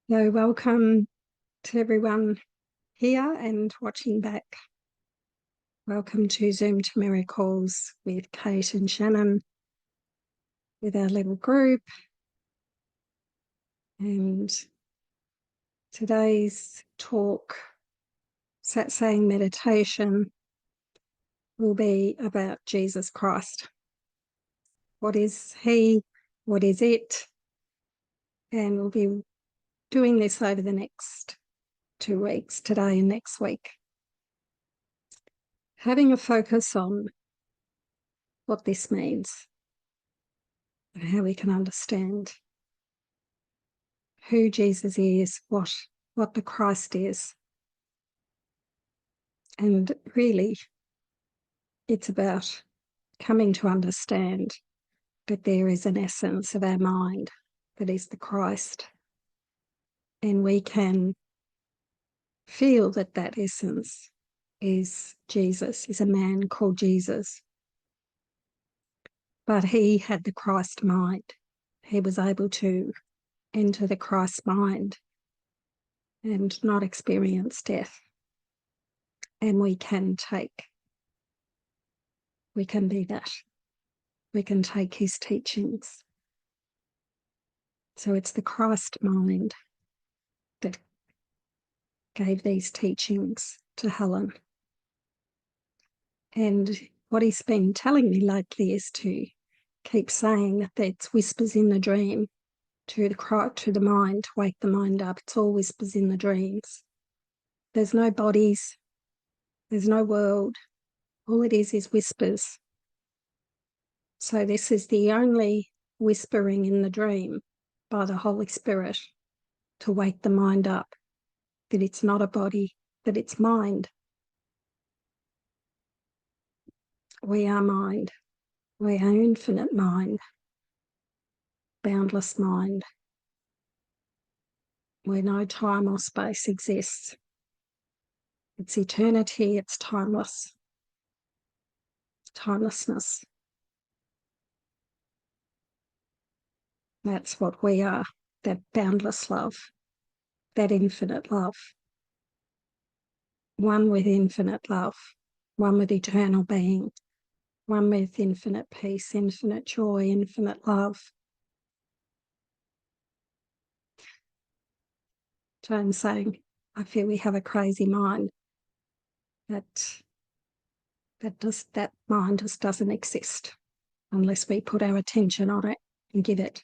So welcome to everyone here and watching back. Welcome to Zoom to Miracles with Cate and Shannon, with our little group. And today's talk, Satsang meditation, will be about Jesus Christ. What is he? What is it? And we'll be doing this over the next 2 weeks, today and next week. Having a focus on what this means and how we can understand who Jesus is, what the Christ is. And really, it's about coming to understand that there is an essence of our mind that is the Christ. And we can feel that that essence is Jesus, is a man called Jesus. But he had the Christ mind. He was able to enter the Christ mind and not experience death. And we can be that. We can take his teachings. So it's the Christ mind that gave these teachings to Helen. And what he's been telling me lately is to keep saying that it's whispers in the dream to the mind, to wake the mind up. It's all whispers in the dreams. There's no bodies. There's no world. All it is whispers. So this is the only whispering in the dream by the Holy Spirit to wake the mind up, that it's not a body, that it's mind. We are mind. We are infinite mind, boundless mind, where no time or space exists. It's eternity, it's timeless, timelessness. That's what we are, that boundless love, that infinite love. One with infinite love, one with eternal being, one with infinite peace, infinite joy, infinite love. So I'm saying, I feel we have a crazy mind that mind just doesn't exist unless we put our attention on it and give it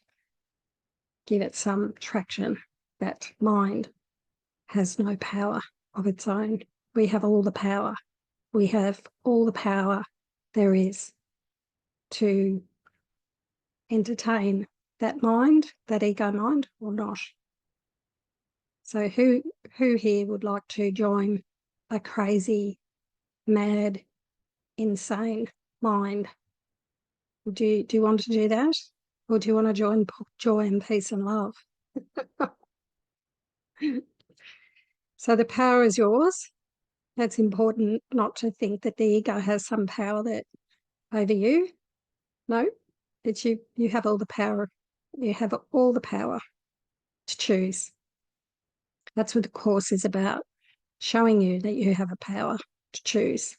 some traction. That mind has no power of its own. We have all the power. We have all the power there is to entertain that mind, that ego mind, or not. So who here would like to join a crazy, mad, insane mind? Do you want to do that? Or do you want to join joy and peace and love? So the power is yours. That's important, not to think that the ego has some power over you. No, it's you. You have all the power. You have all the power to choose. That's what the Course is about, showing you that you have a power to choose.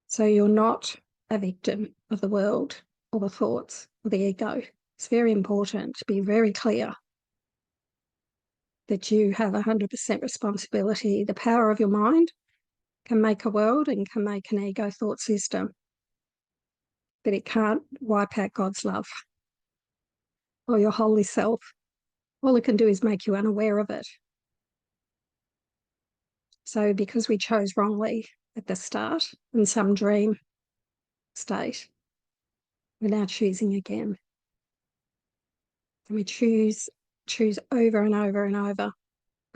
So you're not a victim of the world or the thoughts or the ego. It's very important to be very clear that you have 100% responsibility. The power of your mind can make a world and can make an ego thought system, but it can't wipe out God's love or your holy self. All it can do is make you unaware of it. So because we chose wrongly at the start in some dream state, we're now choosing again. And we choose over and over and over.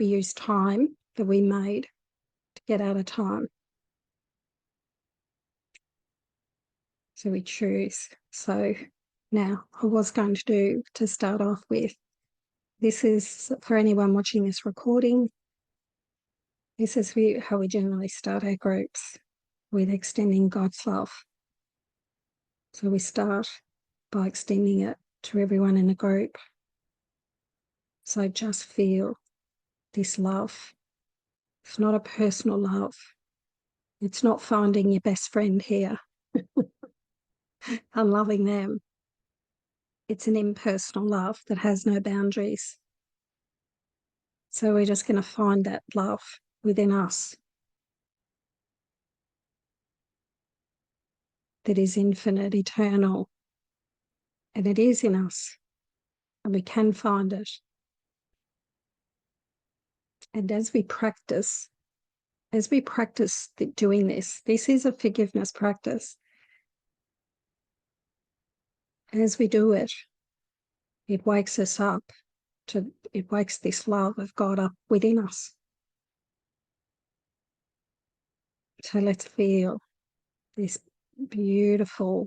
We use time that we made to get out of time. So we choose. So now I was going to start off with, this is for anyone watching this recording, this is how we generally start our groups, with extending God's love. So we start by extending it to everyone in the group. So just feel this love. It's not a personal love. It's not finding your best friend here and loving them. It's an impersonal love that has no boundaries. So we're just going to find that love within us that is infinite, eternal, and it is in us, and we can find it. And as we practice doing this, this is a forgiveness practice. As we do it, it wakes us up it wakes this love of God up within us. So let's feel this beautiful,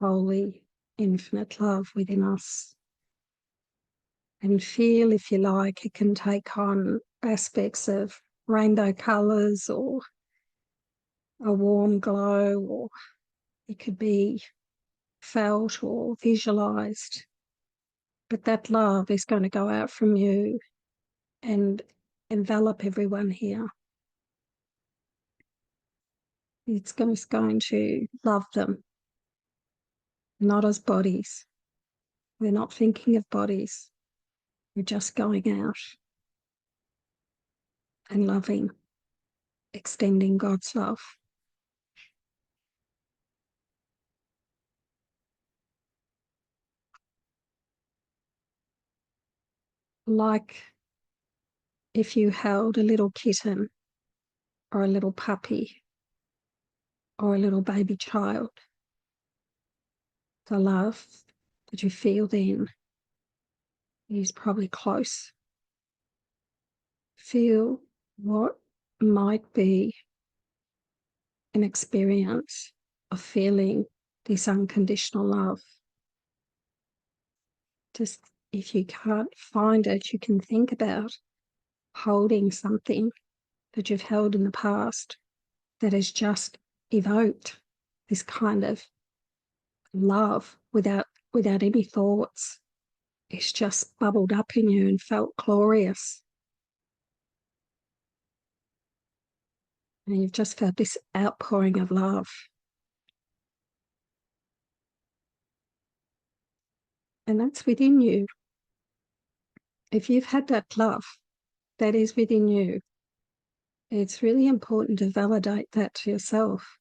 holy, infinite love within us. And feel, if you like, it can take on aspects of rainbow colours or a warm glow, or it could be felt or visualised. But that love is going to go out from you and envelop everyone here. It's going to love them, not as bodies. We're not thinking of bodies. We're just going out and loving, extending God's love. Like if you held a little kitten or a little puppy or a little baby child, the love that you feel then is probably close. Feel what might be an experience of feeling this unconditional love. Just if you can't find it, you can think about holding something that you've held in the past that has just evoked this kind of love without any thoughts. It's just bubbled up in you and felt glorious. And you've just felt this outpouring of love. And that's within you. If you've had that love that is within you, it's really important to validate that to yourself.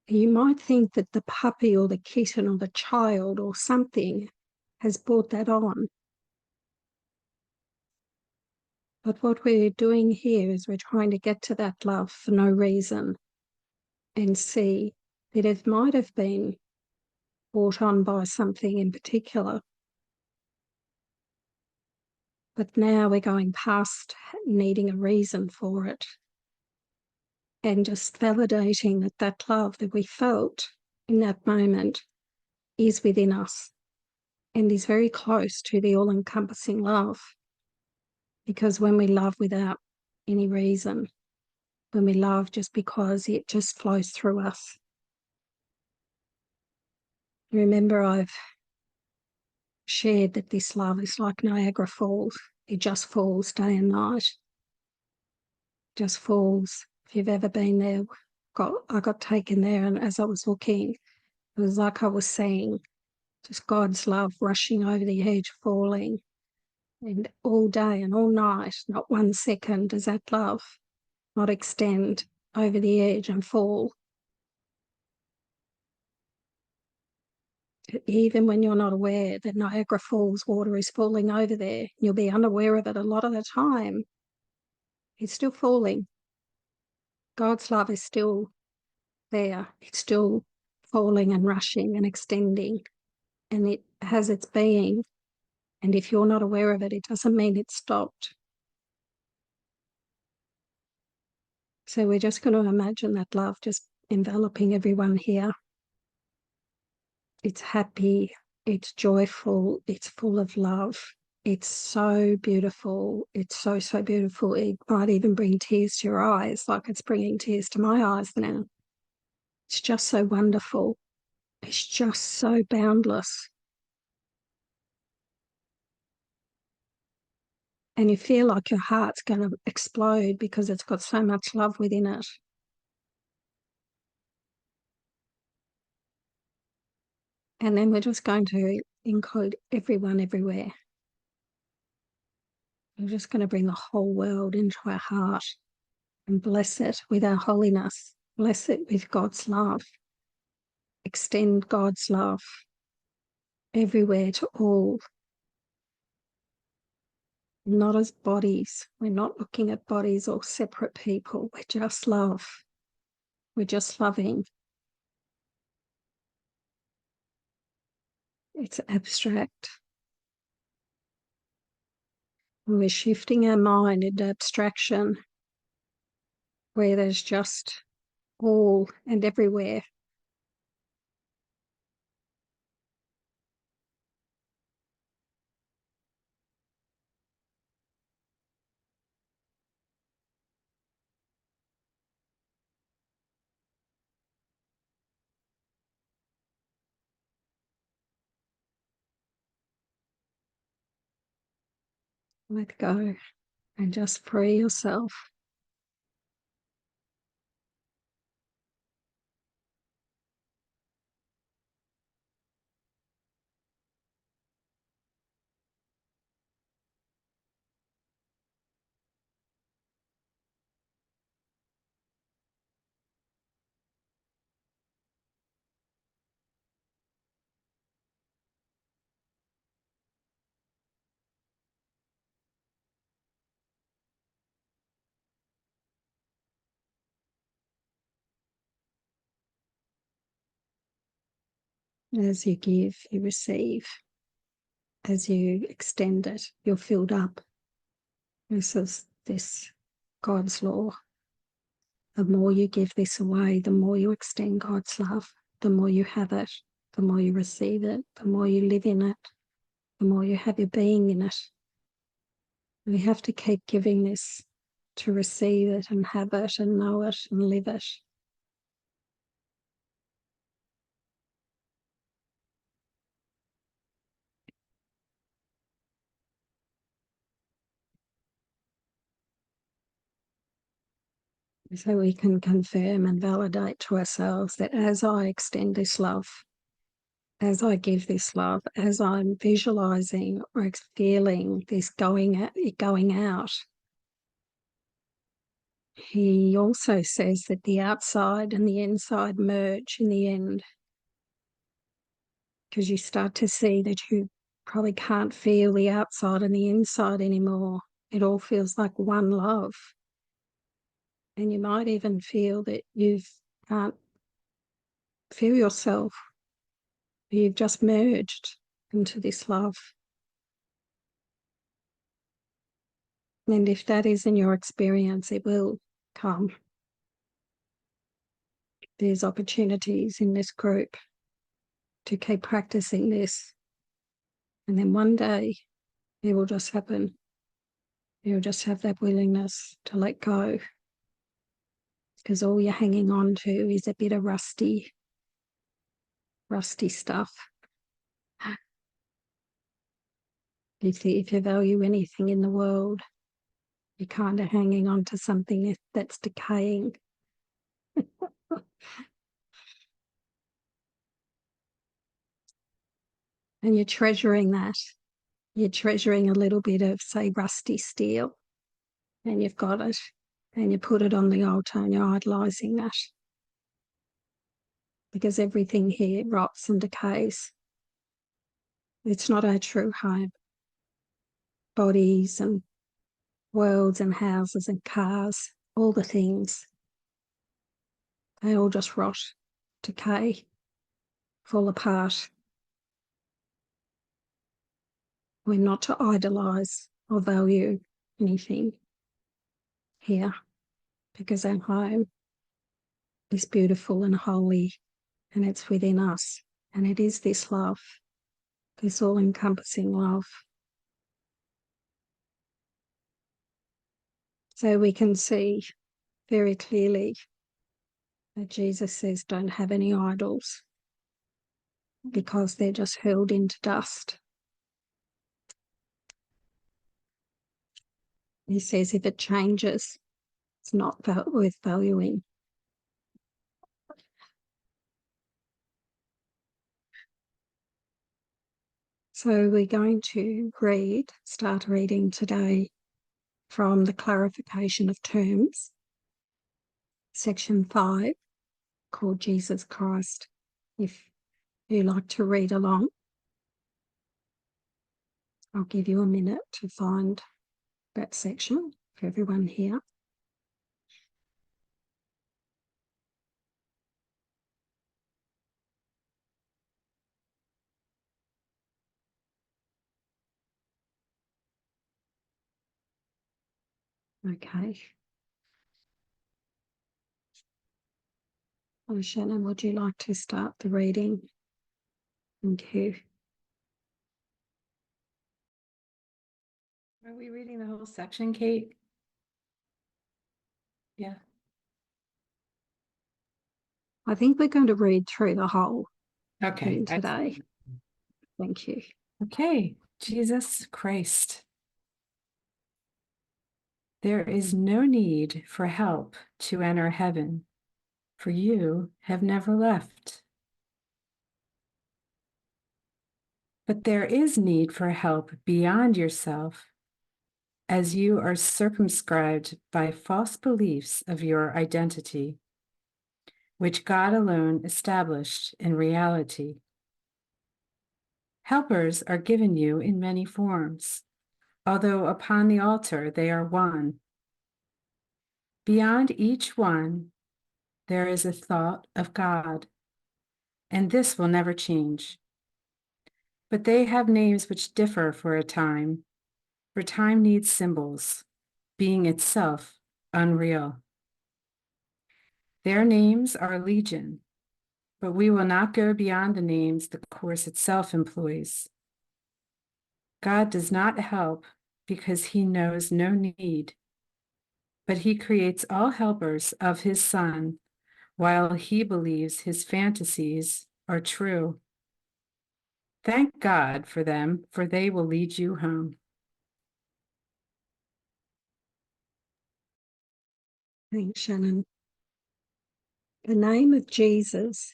You might think that the puppy or the kitten or the child or something has brought that on. But what we're doing here is we're trying to get to that love for no reason and see that it might have been brought on by something in particular. But now we're going past needing a reason for it and just validating that that love that we felt in that moment is within us and is very close to the all-encompassing love. Because when we love without any reason, when we love just because it just flows through us. Remember, I've shared that this love is like Niagara Falls. It just falls day and night. Just falls. If you've ever been there, I got taken there, and as I was looking, it was like I was seeing just God's love rushing over the edge, falling. And all day and all night, not 1 second does that love not extend over the edge and fall. Even when you're not aware that Niagara Falls water is falling over there, you'll be unaware of it a lot of the time. It's still falling. God's love is still there. It's still falling and rushing and extending, and it has its being. And if you're not aware of it, it doesn't mean it's stopped. So we're just going to imagine that love just enveloping everyone here. It's happy, it's joyful, it's full of love. It's so beautiful. It's so, so beautiful. It might even bring tears to your eyes, like it's bringing tears to my eyes now. It's just so wonderful. It's just so boundless. and you feel like your heart's going to explode because it's got so much love within it. And then we're just going to include everyone everywhere. We're just going to bring the whole world into our heart and bless it with our holiness. Bless it with God's love. Extend God's love everywhere to all. Not as bodies. We're not looking at bodies or separate people. We're just love. We're just loving. It's abstract. We're shifting our mind into abstraction where there's just all and everywhere. Let go and just free yourself. As you give, you receive. As you extend it, you're filled up. This is God's law. The more you give this away, the more you extend God's love, the more you have it, the more you receive it, the more you live in it, the more you have your being in it. We have to keep giving this to receive it and have it and know it and live it. So we can confirm and validate to ourselves that as I extend this love, as I give this love, as I'm visualizing or feeling this going out, he also says that the outside and the inside merge in the end, because you start to see that you probably can't feel the outside and the inside anymore. It all feels like one love. And you might even feel that you can't feel yourself. You've just merged into this love. And if that isn't your experience, it will come. There's opportunities in this group to keep practicing this. And then one day it will just happen. You'll just have that willingness to let go, because all you're hanging on to is a bit of rusty stuff. If you value anything in the world, you're kind of hanging on to something that's decaying. And you're treasuring that. You're treasuring a little bit of, say, rusty steel, and you've got it, and you put it on the altar and you're idolizing that, because everything here rots and decays. It's not our true home. Bodies and worlds and houses and cars, all the things, they all just rot, decay, fall apart. We're not to idolize or value anything here, because our home is beautiful and holy, and it's within us, and it is this love, this all-encompassing love. So we can see very clearly that Jesus says don't have any idols, because they're just hurled into dust. He says if it changes, it's not worth valuing. So we're going to start reading today from the clarification of terms, section 5, called Jesus Christ. If you like to read along, I'll give you a minute to find that section for everyone here. Okay. Oh, Shannon, would you like to start the reading? Thank you. Are we reading the whole section, Kate? Yeah. I think we're going to read through the whole Okay. thing today. Thank you. Okay. Jesus Christ. There is no need for help to enter heaven, for you have never left. But there is need for help beyond yourself, as you are circumscribed by false beliefs of your identity, which God alone established in reality. Helpers are given you in many forms, although upon the altar they are one. Beyond each one, there is a thought of God, and this will never change. But they have names which differ for a time, for time needs symbols, being itself unreal. Their names are legion, but we will not go beyond the names the Course itself employs. God does not help because he knows no need, but he creates all helpers of his Son while he believes his fantasies are true. Thank God for them, for they will lead you home. Thanks, Shannon. The name of Jesus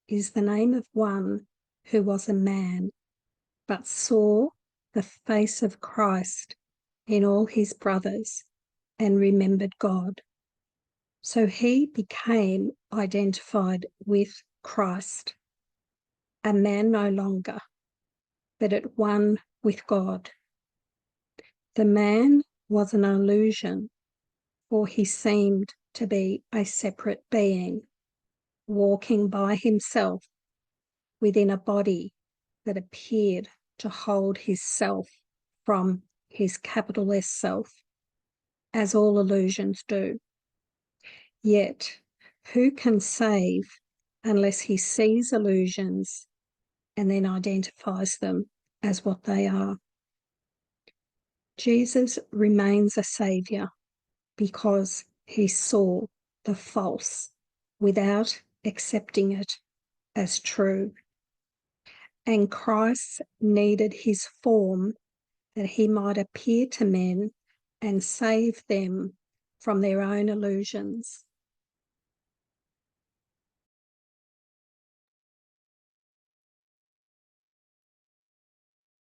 is the name of one who was a man, but saw the face of Christ in all his brothers and remembered God. So he became identified with Christ, a man no longer, but at one with God. The man was an illusion, for he seemed to be a separate being, walking by himself within a body that appeared to hold his self from his capital S self, as all illusions do. Yet, who can save unless he sees illusions and then identifies them as what they are? Jesus remains a saviour because he saw the false without accepting it as true. And Christ needed his form that he might appear to men and save them from their own illusions.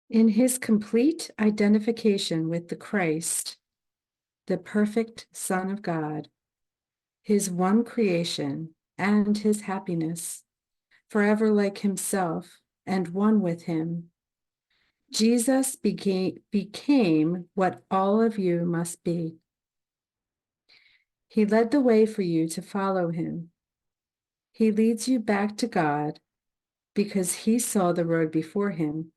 In his complete identification with the Christ, the perfect Son of God, his one creation and his happiness, forever like himself and one with him, Jesus became what all of you must be. He led the way for you to follow him. He leads you back to God because he saw the road before him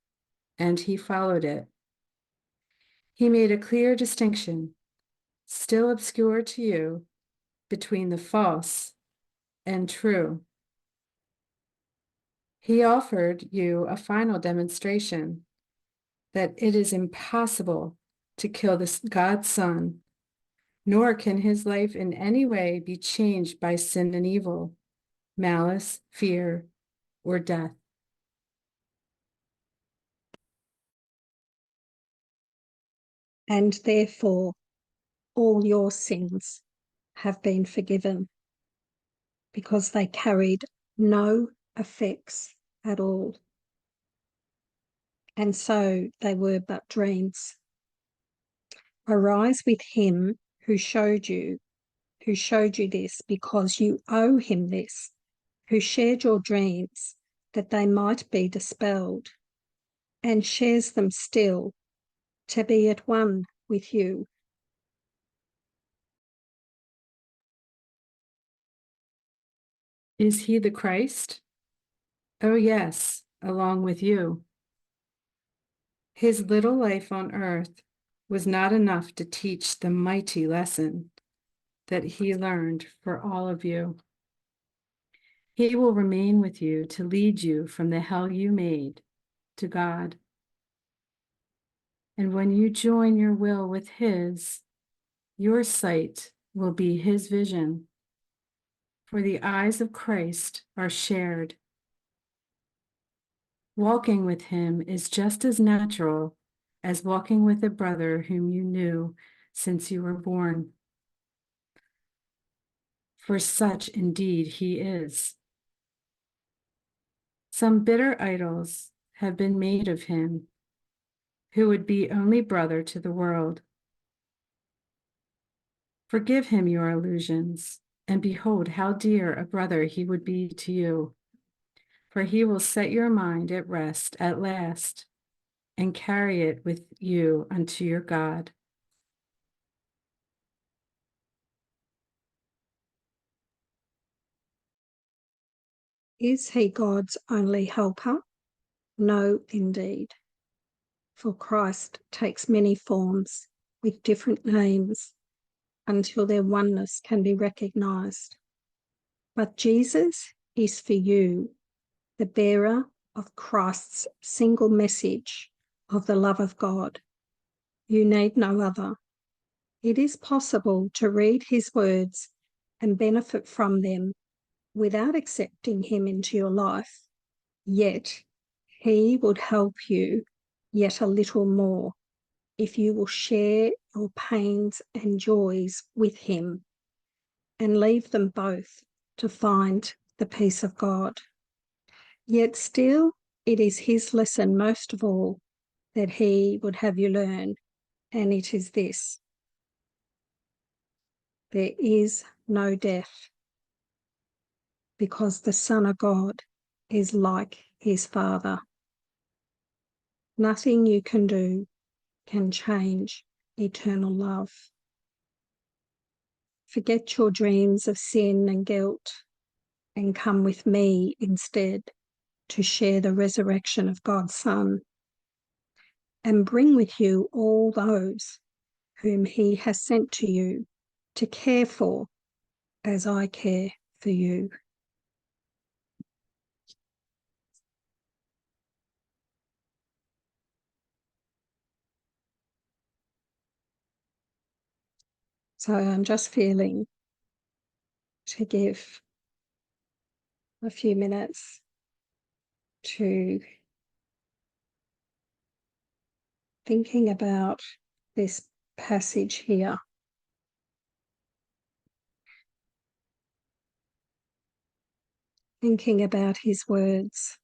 and he followed it. He made a clear distinction, still obscure to you, between the false and true. He offered you a final demonstration that it is impossible to kill this God's Son, nor can his life in any way be changed by sin and evil, malice, fear, or death. And therefore, all your sins have been forgiven because they carried no effects at all. And so they were but dreams. Arise with him who showed you this because you owe him this, who shared your dreams that they might be dispelled, and shares them still to be at one with you. Is he the Christ? Oh, yes, along with you. His little life on earth was not enough to teach the mighty lesson that he learned for all of you. He will remain with you to lead you from the hell you made to God. And when you join your will with his, your sight will be his vision. For the eyes of Christ are shared. Walking with him is just as natural as walking with a brother whom you knew since you were born. For such indeed he is. Some bitter idols have been made of him, who would be only brother to the world. Forgive him your illusions, and behold how dear a brother he would be to you. For he will set your mind at rest at last, and carry it with you unto your God. Is he God's only helper? No, indeed. For Christ takes many forms with different names until their oneness can be recognized. But Jesus is for you the bearer of Christ's single message of the love of God. You need no other. It is possible to read his words and benefit from them without accepting him into your life, yet he would help you yet a little more if you will share your pains and joys with him and leave them both to find the peace of God. Yet still, it is his lesson most of all that he would have you learn, and it is this: there is no death, because the Son of God is like his Father. Nothing you can do can change eternal love. Forget your dreams of sin and guilt and come with me instead to share the resurrection of God's Son, and bring with you all those whom he has sent to you to care for as I care for you. So I'm just feeling to give a few minutes to thinking about this passage here. Thinking about his words.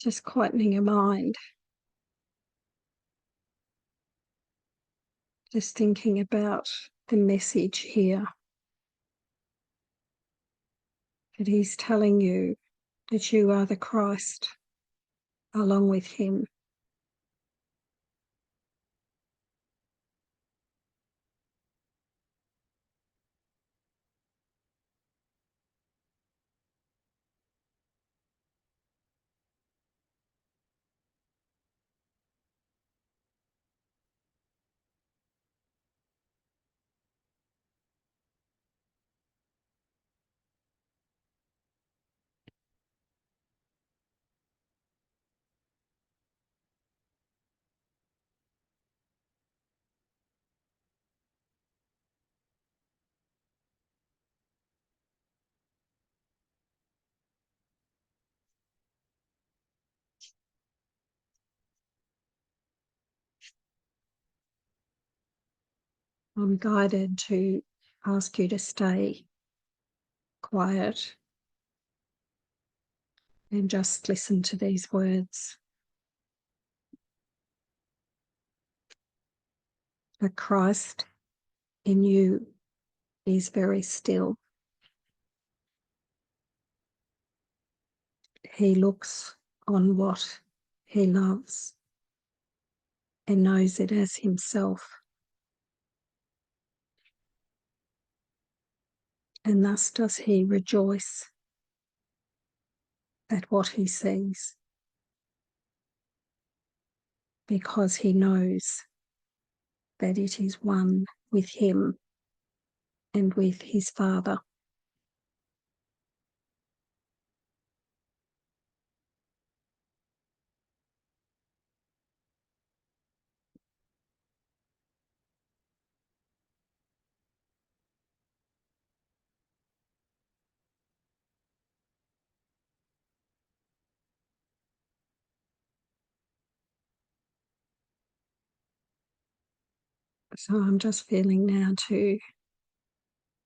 Just quietening your mind. Just thinking about the message here. That he's telling you that you are the Christ along with him. I'm guided to ask you to stay quiet and just listen to these words. But Christ in you is very still. He looks on what he loves and knows it as himself. And thus does he rejoice at what he sees, because he knows that it is one with him and with his Father. So I'm just feeling now to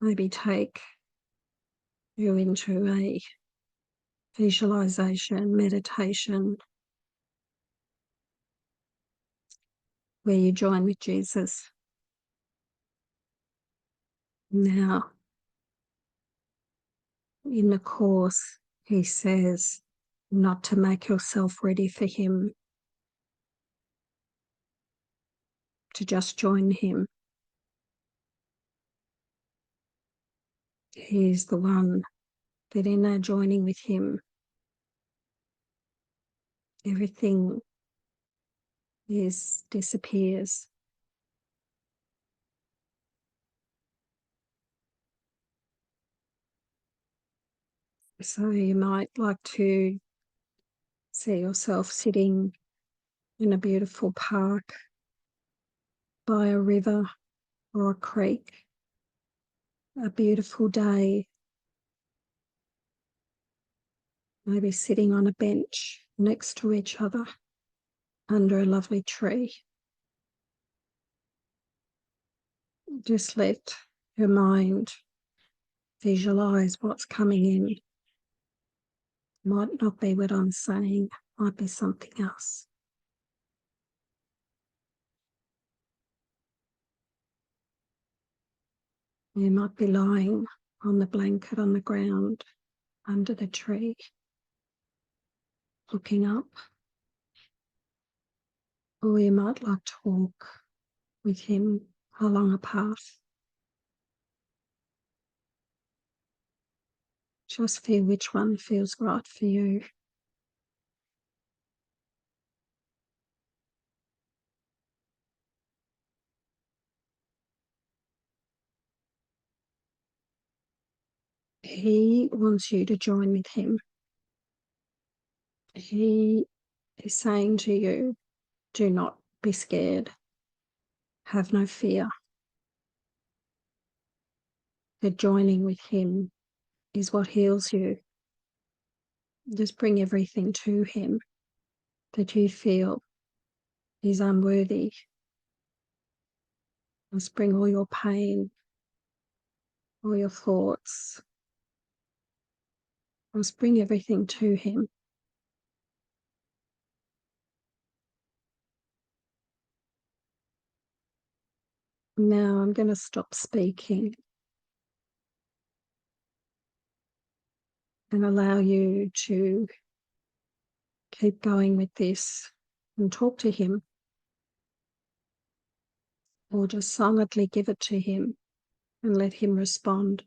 maybe take you into a visualization, meditation, where you join with Jesus. Now, in the Course, he says not to make yourself ready for him, to just join him. He is the one that in our joining with him, everything disappears. So you might like to see yourself sitting in a beautiful park by a river or a creek, a beautiful day, maybe sitting on a bench next to each other under a lovely tree. Just let your mind visualize what's coming in. Might not be what I'm saying, might be something else. You might be lying on the blanket on the ground under the tree, looking up, or you might like to walk with him along a path. Just feel which one feels right for you. He wants you to join with him. He is saying to you, do not be scared. Have no fear. That joining with him is what heals you. Just bring everything to him that you feel is unworthy. Just bring all your pain, all your thoughts. Just bring everything to him. Now I'm going to stop speaking and allow you to keep going with this and talk to him, or just silently give it to him and let him respond.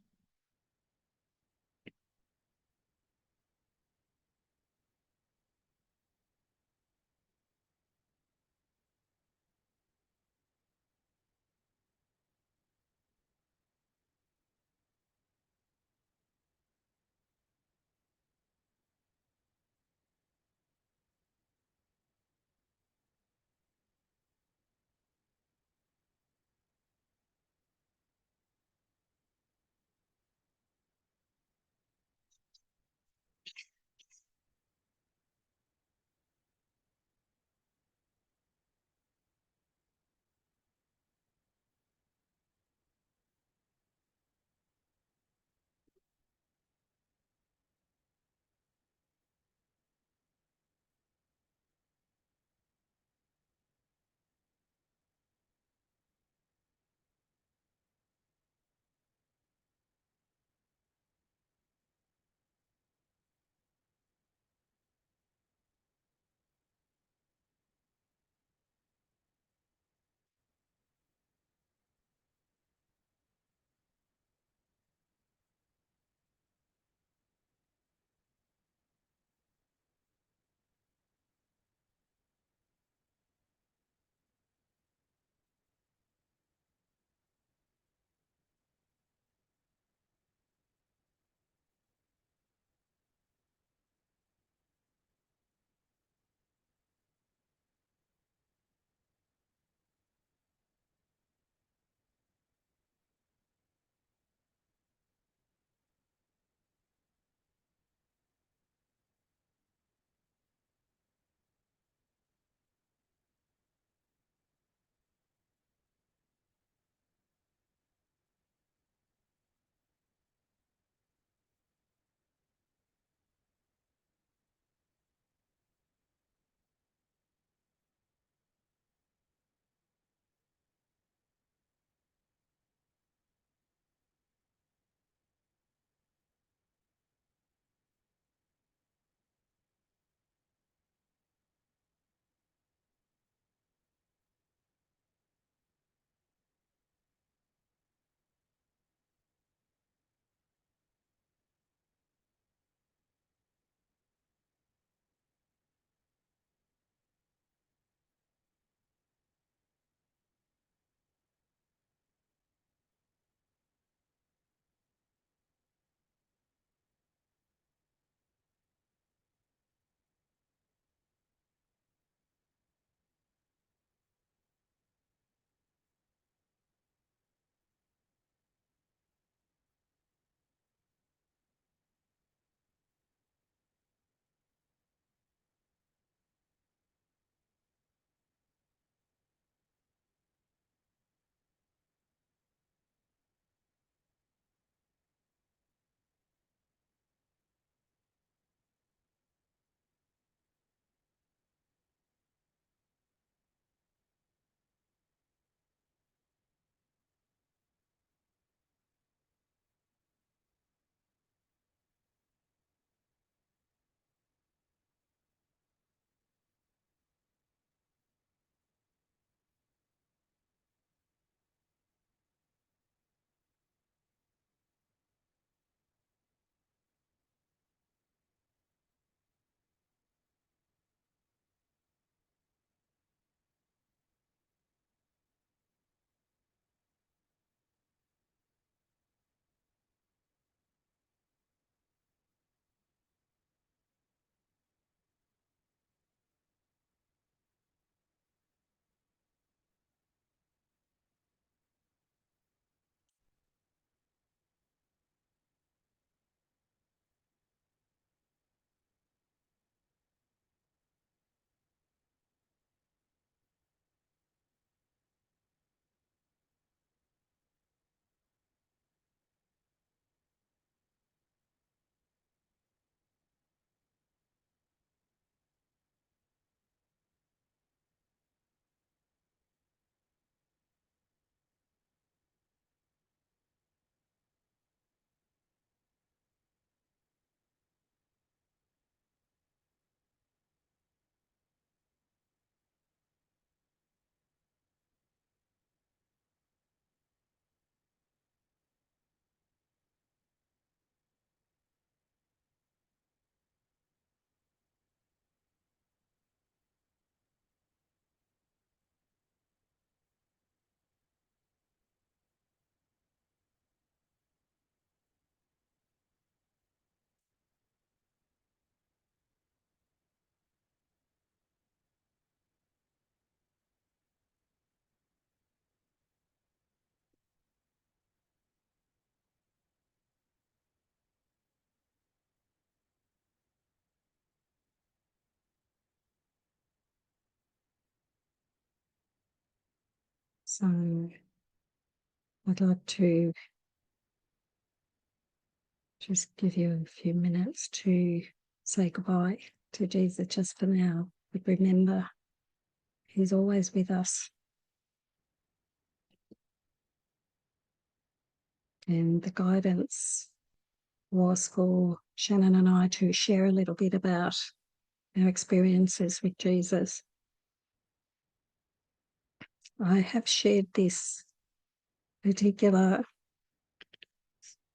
So I'd like to just give you a few minutes to say goodbye to Jesus just for now. But remember, he's always with us. And the guidance was for Shannon and I to share a little bit about our experiences with Jesus. I have shared this particular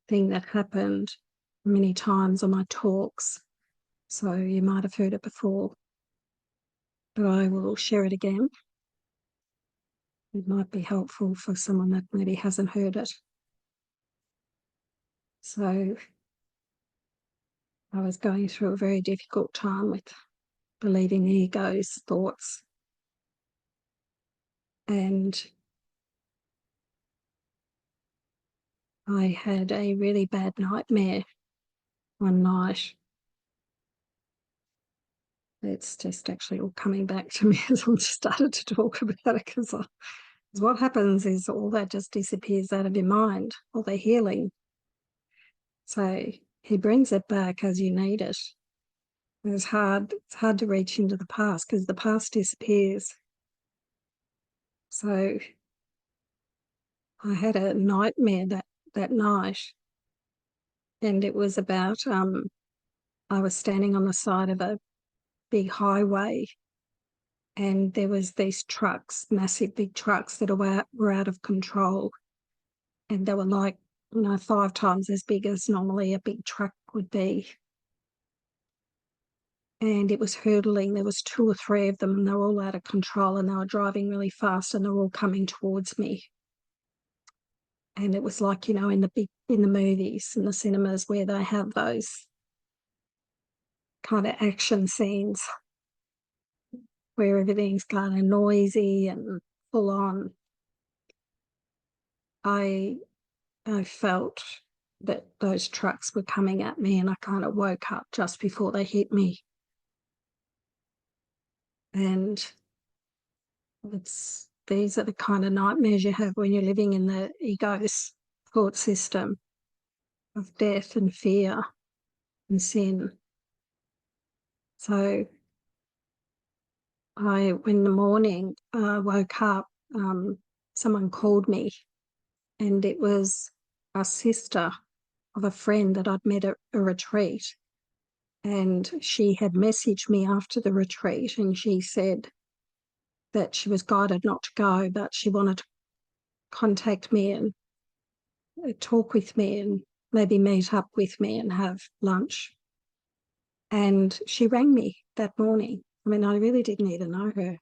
thing that happened many times on my talks, so you might have heard it before, but I will share it again. It might be helpful for someone that maybe hasn't heard it. So I was going through a very difficult time with believing the ego's thoughts, and I had a really bad nightmare one night. It's just actually all coming back to me as I started to talk about it, because what happens is all that just disappears out of your mind, all the healing. So he brings it back as you need it. It's hard to reach into the past because the past disappears. So I had a nightmare that night, and it was about I was standing on the side of a big highway, and there was these trucks, massive big trucks that were out of control, and they were like 5 times as big as normally a big truck would be. And it was hurtling. There was 2 or 3 of them, and they were all out of control, and they were driving really fast, and they were all coming towards me. And it was like, in the movies, in the cinemas, where they have those kind of action scenes where everything's kind of noisy and full on. I felt that those trucks were coming at me, and I kind of woke up just before they hit me. And these are the kind of nightmares you have when you're living in the ego's thought system of death and fear and sin. So in the morning, I woke up, someone called me, and it was a sister of a friend that I'd met at a retreat. And she had messaged me after the retreat, and she said that she was guided not to go, but she wanted to contact me and talk with me and maybe meet up with me and have lunch. And she rang me that morning. I mean, I really didn't even know her.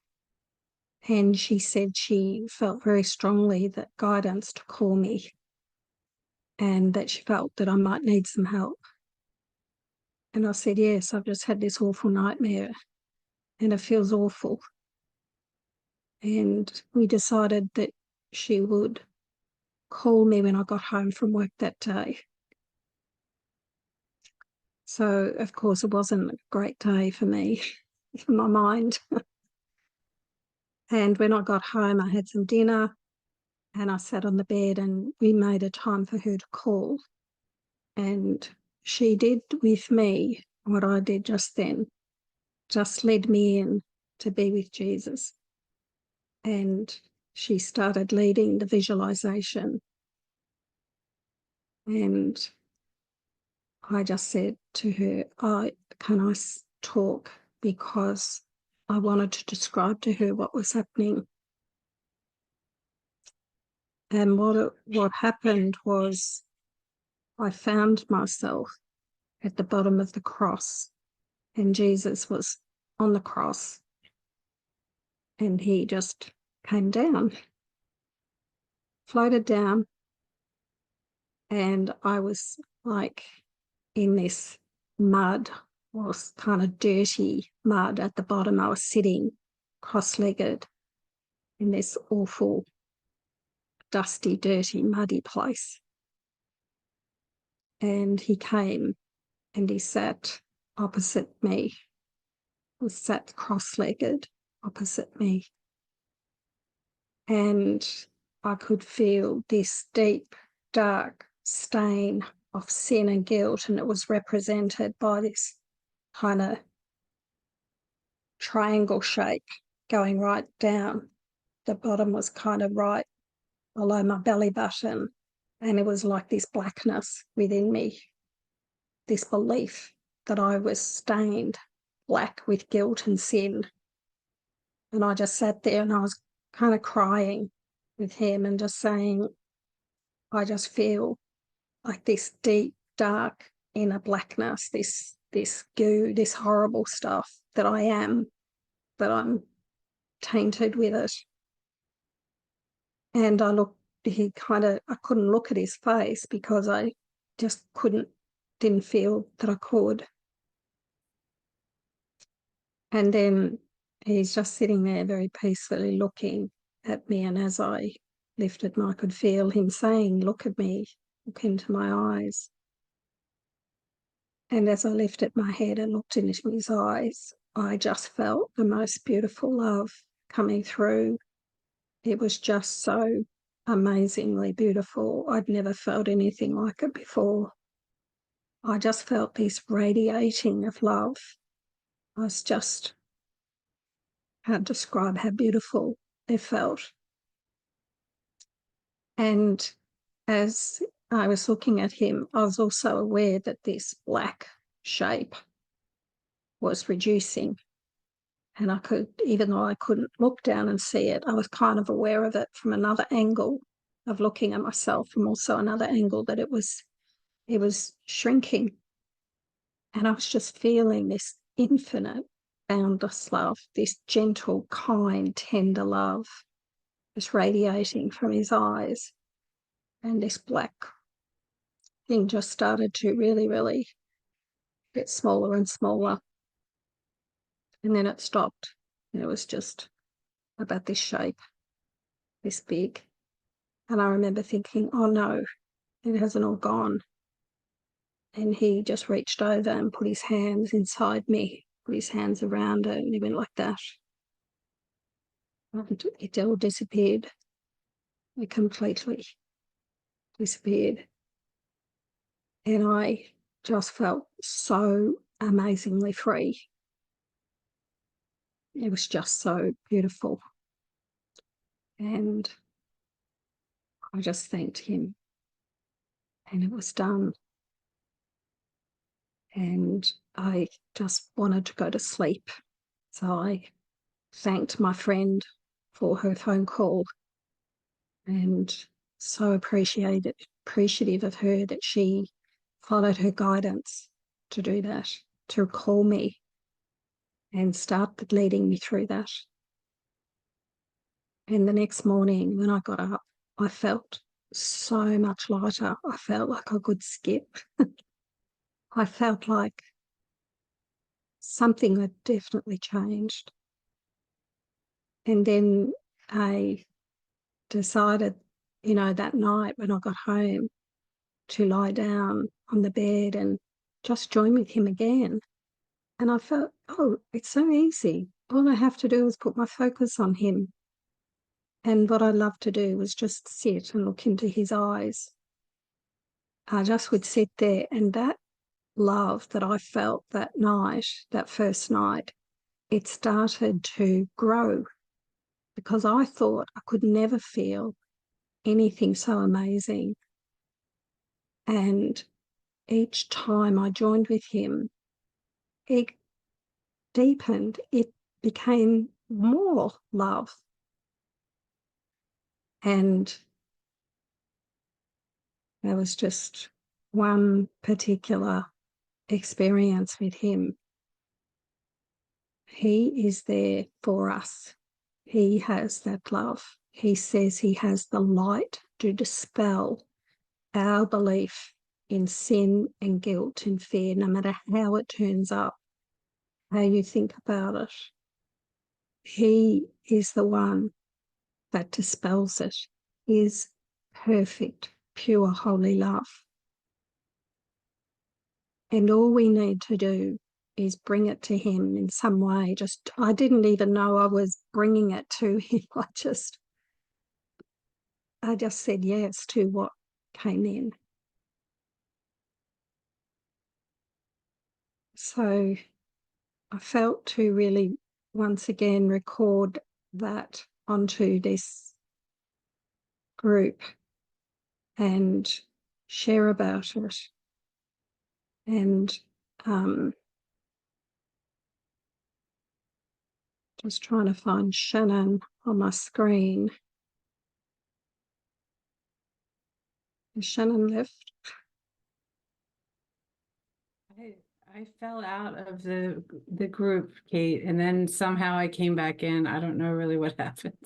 And she said she felt very strongly that guidance to call me, and that she felt that I might need some help. And I said, yes, I've just had this awful nightmare and it feels awful. And we decided that she would call me when I got home from work that day. So, of course, it wasn't a great day for me, for my mind. And when I got home, I had some dinner and I sat on the bed, and we made a time for her to call. And she did with me what I did just then, just led me in to be with Jesus. And she started leading the visualization. And I just said to her, can I talk? Because I wanted to describe to her what was happening. And what happened was I found myself at the bottom of the cross, and Jesus was on the cross, and he just came down, floated down, and I was like in this mud, was kind of dirty mud at the bottom. I was sitting cross-legged in this awful, dusty, dirty, muddy place. And he came and he sat opposite me, was sat cross-legged opposite me. And I could feel this deep, dark stain of sin and guilt, and it was represented by this kind of triangle shape going right down. The bottom was kind of right below my belly button, and it was like this blackness within me, this belief that I was stained black with guilt and sin. And I just sat there and I was kind of crying with him and just saying, I just feel like this deep, dark inner blackness, this goo, this horrible stuff that I am, that I'm tainted with it. And I couldn't look at his face because I just didn't feel that I could. And then he's just sitting there very peacefully looking at me. And as I lifted I could feel him saying, look at me, look into my eyes. And as I lifted my head and looked into his eyes, I just felt the most beautiful love coming through. It was just so amazingly beautiful. I'd never felt anything like it before. I just felt this radiating of love. I can't describe how beautiful it felt. And as I was looking at him, I was also aware that this black shape was reducing. And even though I couldn't look down and see it, I was kind of aware of it from another angle of looking at myself, from also another angle that it was shrinking. And I was just feeling this infinite, boundless love, this gentle, kind, tender love, just radiating from his eyes. And this black thing just started to really, really get smaller and smaller. And then it stopped. And it was just about this shape, this big. And I remember thinking, oh no, it hasn't all gone. And he just reached over and put his hands inside me, put his hands around it, and he went like that. And it all disappeared. It completely disappeared. And I just felt so amazingly free. It was just so beautiful. And I just thanked him. And it was done. And I just wanted to go to sleep. So I thanked my friend for her phone call and so appreciative of her that she followed her guidance to do that, to call me and start leading me through that. And the next morning when I got up, I felt so much lighter. I felt like I could skip. I felt like something had definitely changed. And then I decided, that night when I got home to lie down on the bed and just join with him again. And I felt, oh, it's so easy. All I have to do is put my focus on him. And what I loved to do was just sit and look into his eyes. I just would sit there, and that love that I felt that night, that first night, it started to grow because I thought I could never feel anything so amazing. And each time I joined with him, it deepened, it became more love. And there was just one particular experience with him. He is there for us. He has that love. He says he has the light to dispel our belief in sin and guilt and fear, no matter how it turns up, how you think about it. He is the one that dispels it, is perfect, pure, holy love. And all we need to do is bring it to him in some way. I didn't even know I was bringing it to him. I just said yes to what came in. So I felt to really once again record that onto this group and share about it. And just trying to find Shannon on my screen. Has Shannon left? I fell out of the group, Kate, and then somehow I came back in. I don't know really what happened.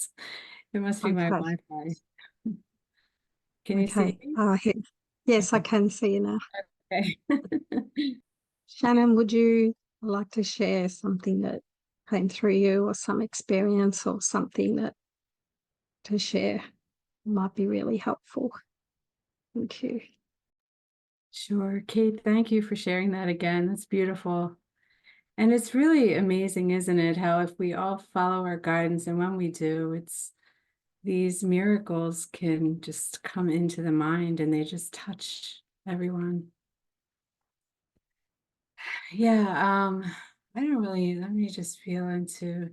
It must be my Okay. Wi-Fi. Can you see Okay. me? Yes, I Okay. can see you now. Okay. Shannon, would you like to share something that came through you, or some experience, or something that to share might be really helpful? Thank you. Sure, Kate, thank you for sharing that again. That's beautiful. And it's really amazing, isn't it, how if we all follow our guidance, and when we do, it's these miracles can just come into the mind and they just touch everyone. Yeah, I don't really, let me just feel into.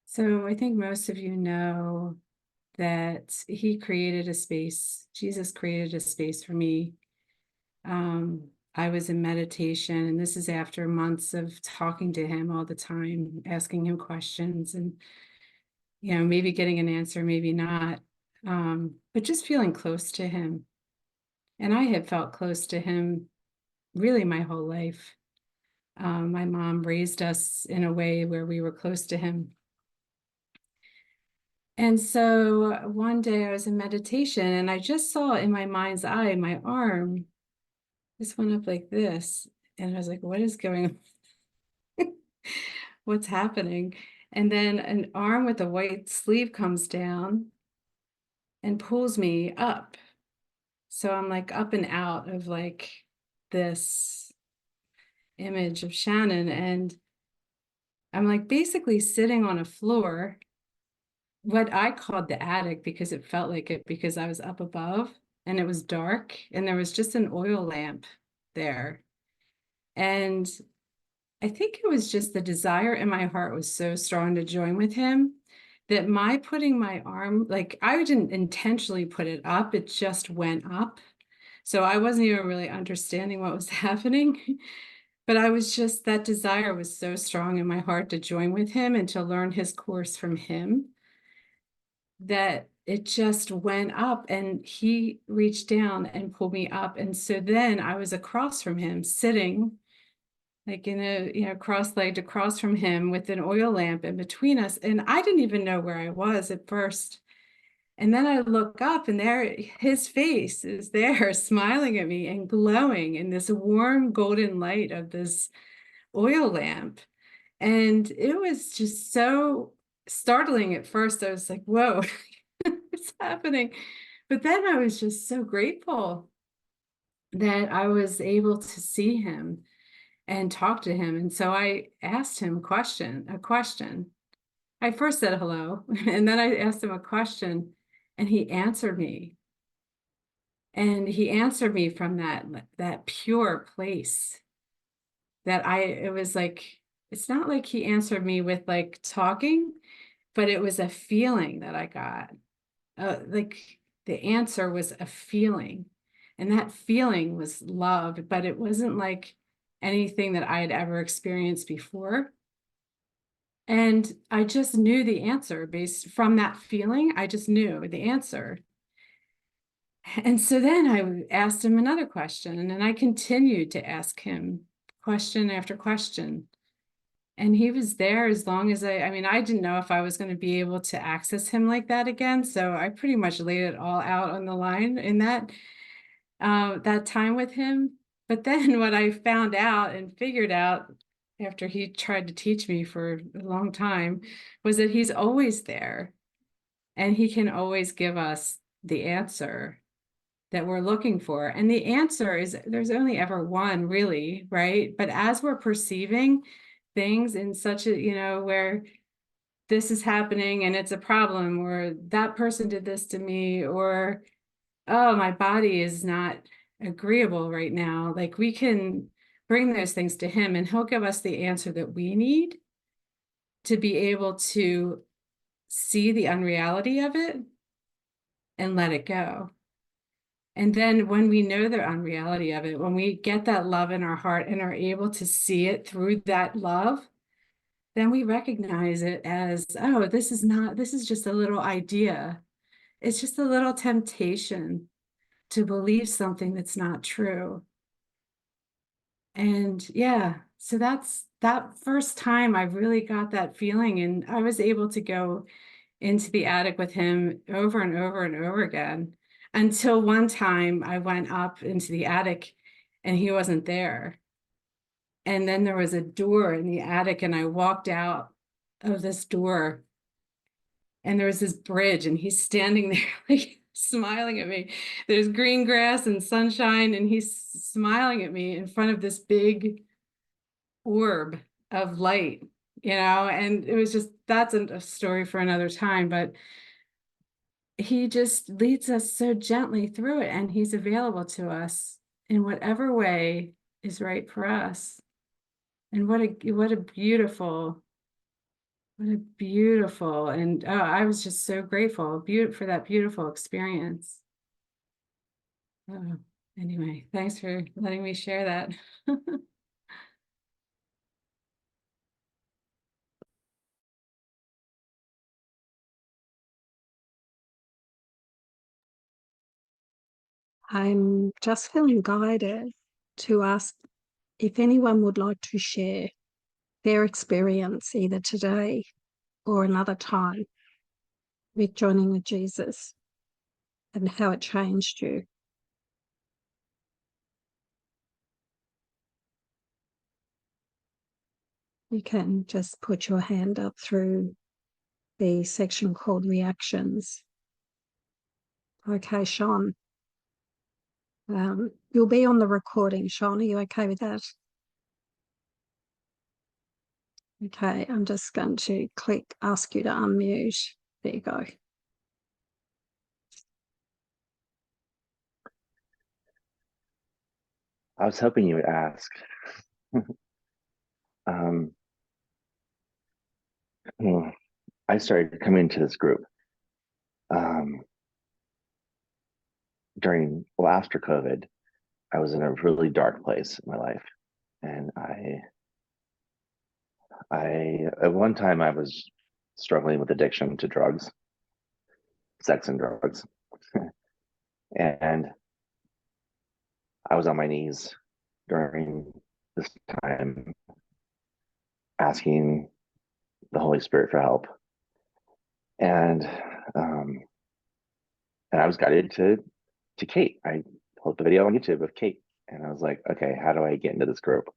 So I think most of you know that he created a space, Jesus created a space for me. I was in meditation, and this is after months of talking to him all the time, asking him questions, and maybe getting an answer, maybe not, but just feeling close to him. And I had felt close to him really my whole life. My mom raised us in a way where we were close to him. And so one day I was in meditation and I just saw in my mind's eye, my arm just went up like this. And I was like, what is going on? What's happening? And then an arm with a white sleeve comes down and pulls me up. So I'm like up and out of like this image of Shannon. And I'm like basically sitting on a floor, what I called the attic because it felt like it, because I was up above and it was dark and there was just an oil lamp there. And I think it was just the desire in my heart was so strong to join with him that my putting my arm, like I didn't intentionally put it up, it just went up. So I wasn't even really understanding what was happening. But I was just, that desire was so strong in my heart to join with him and to learn his course from him that it just went up, and he reached down and pulled me up. And so then I was across from him, sitting like in a, cross-legged across from him with an oil lamp in between us. And I didn't even know where I was at first. And then I look up and there, his face is there smiling at me and glowing in this warm golden light of this oil lamp. And it was just so startling at first. I was like, whoa, what's happening? But then I was just so grateful that I was able to see him and talk to him. And so I asked him a question. I first said hello, and then I asked him a question, and he answered me. And he answered me from that pure place that it was like, it's not like he answered me with like talking, but it was a feeling that I got. Like the answer was a feeling, and that feeling was love, but it wasn't like anything that I had ever experienced before. And I just knew the answer based from that feeling. I just knew the answer. And so then I asked him another question, and then I continued to ask him question after question. And he was there as long as I mean, I didn't know if I was going to be able to access him like that again. So I pretty much laid it all out on the line in that time with him. But then what I found out and figured out after he tried to teach me for a long time was that he's always there, and he can always give us the answer that we're looking for. And the answer is there's only ever one, really, right? But as we're perceiving things in such a, where this is happening and it's a problem, or that person did this to me, or, oh, my body is not agreeable right now. Like, we can bring those things to him and he'll give us the answer that we need to be able to see the unreality of it and let it go. And then when we know the unreality of it, when we get that love in our heart and are able to see it through that love, then we recognize it as, oh, this is just a little idea. It's just a little temptation to believe something that's not true. And yeah, so that's that first time I really got that feeling, and I was able to go into the attic with him over and over and over again, until one time I went up into the attic and he wasn't there. And then there was a door in the attic, and I walked out of this door, and there was this bridge, and he's standing there like smiling at me. There's green grass and sunshine, and he's smiling at me in front of this big orb of light, and it was just, that's a story for another time, but he just leads us so gently through it, and he's available to us in whatever way is right for us. And what a beautiful, and oh, I was just so grateful for that beautiful experience. Oh, anyway, thanks for letting me share that. I'm just feeling guided to ask if anyone would like to share their experience either today or another time with joining with Jesus and how it changed you. You can just put your hand up through the section called reactions. Okay, Shon. You'll be on the recording, Shon. Are you okay with that? Okay, I'm just going to ask you to unmute. There you go. I was hoping you would ask. I started coming to this group after COVID. I was in a really dark place in my life, and I at one time I was struggling with addiction to drugs, sex and drugs, and I was on my knees during this time asking the Holy Spirit for help, and I was guided to Cate. I pulled up the video on YouTube of Cate, and I was like, okay, how do I get into this group?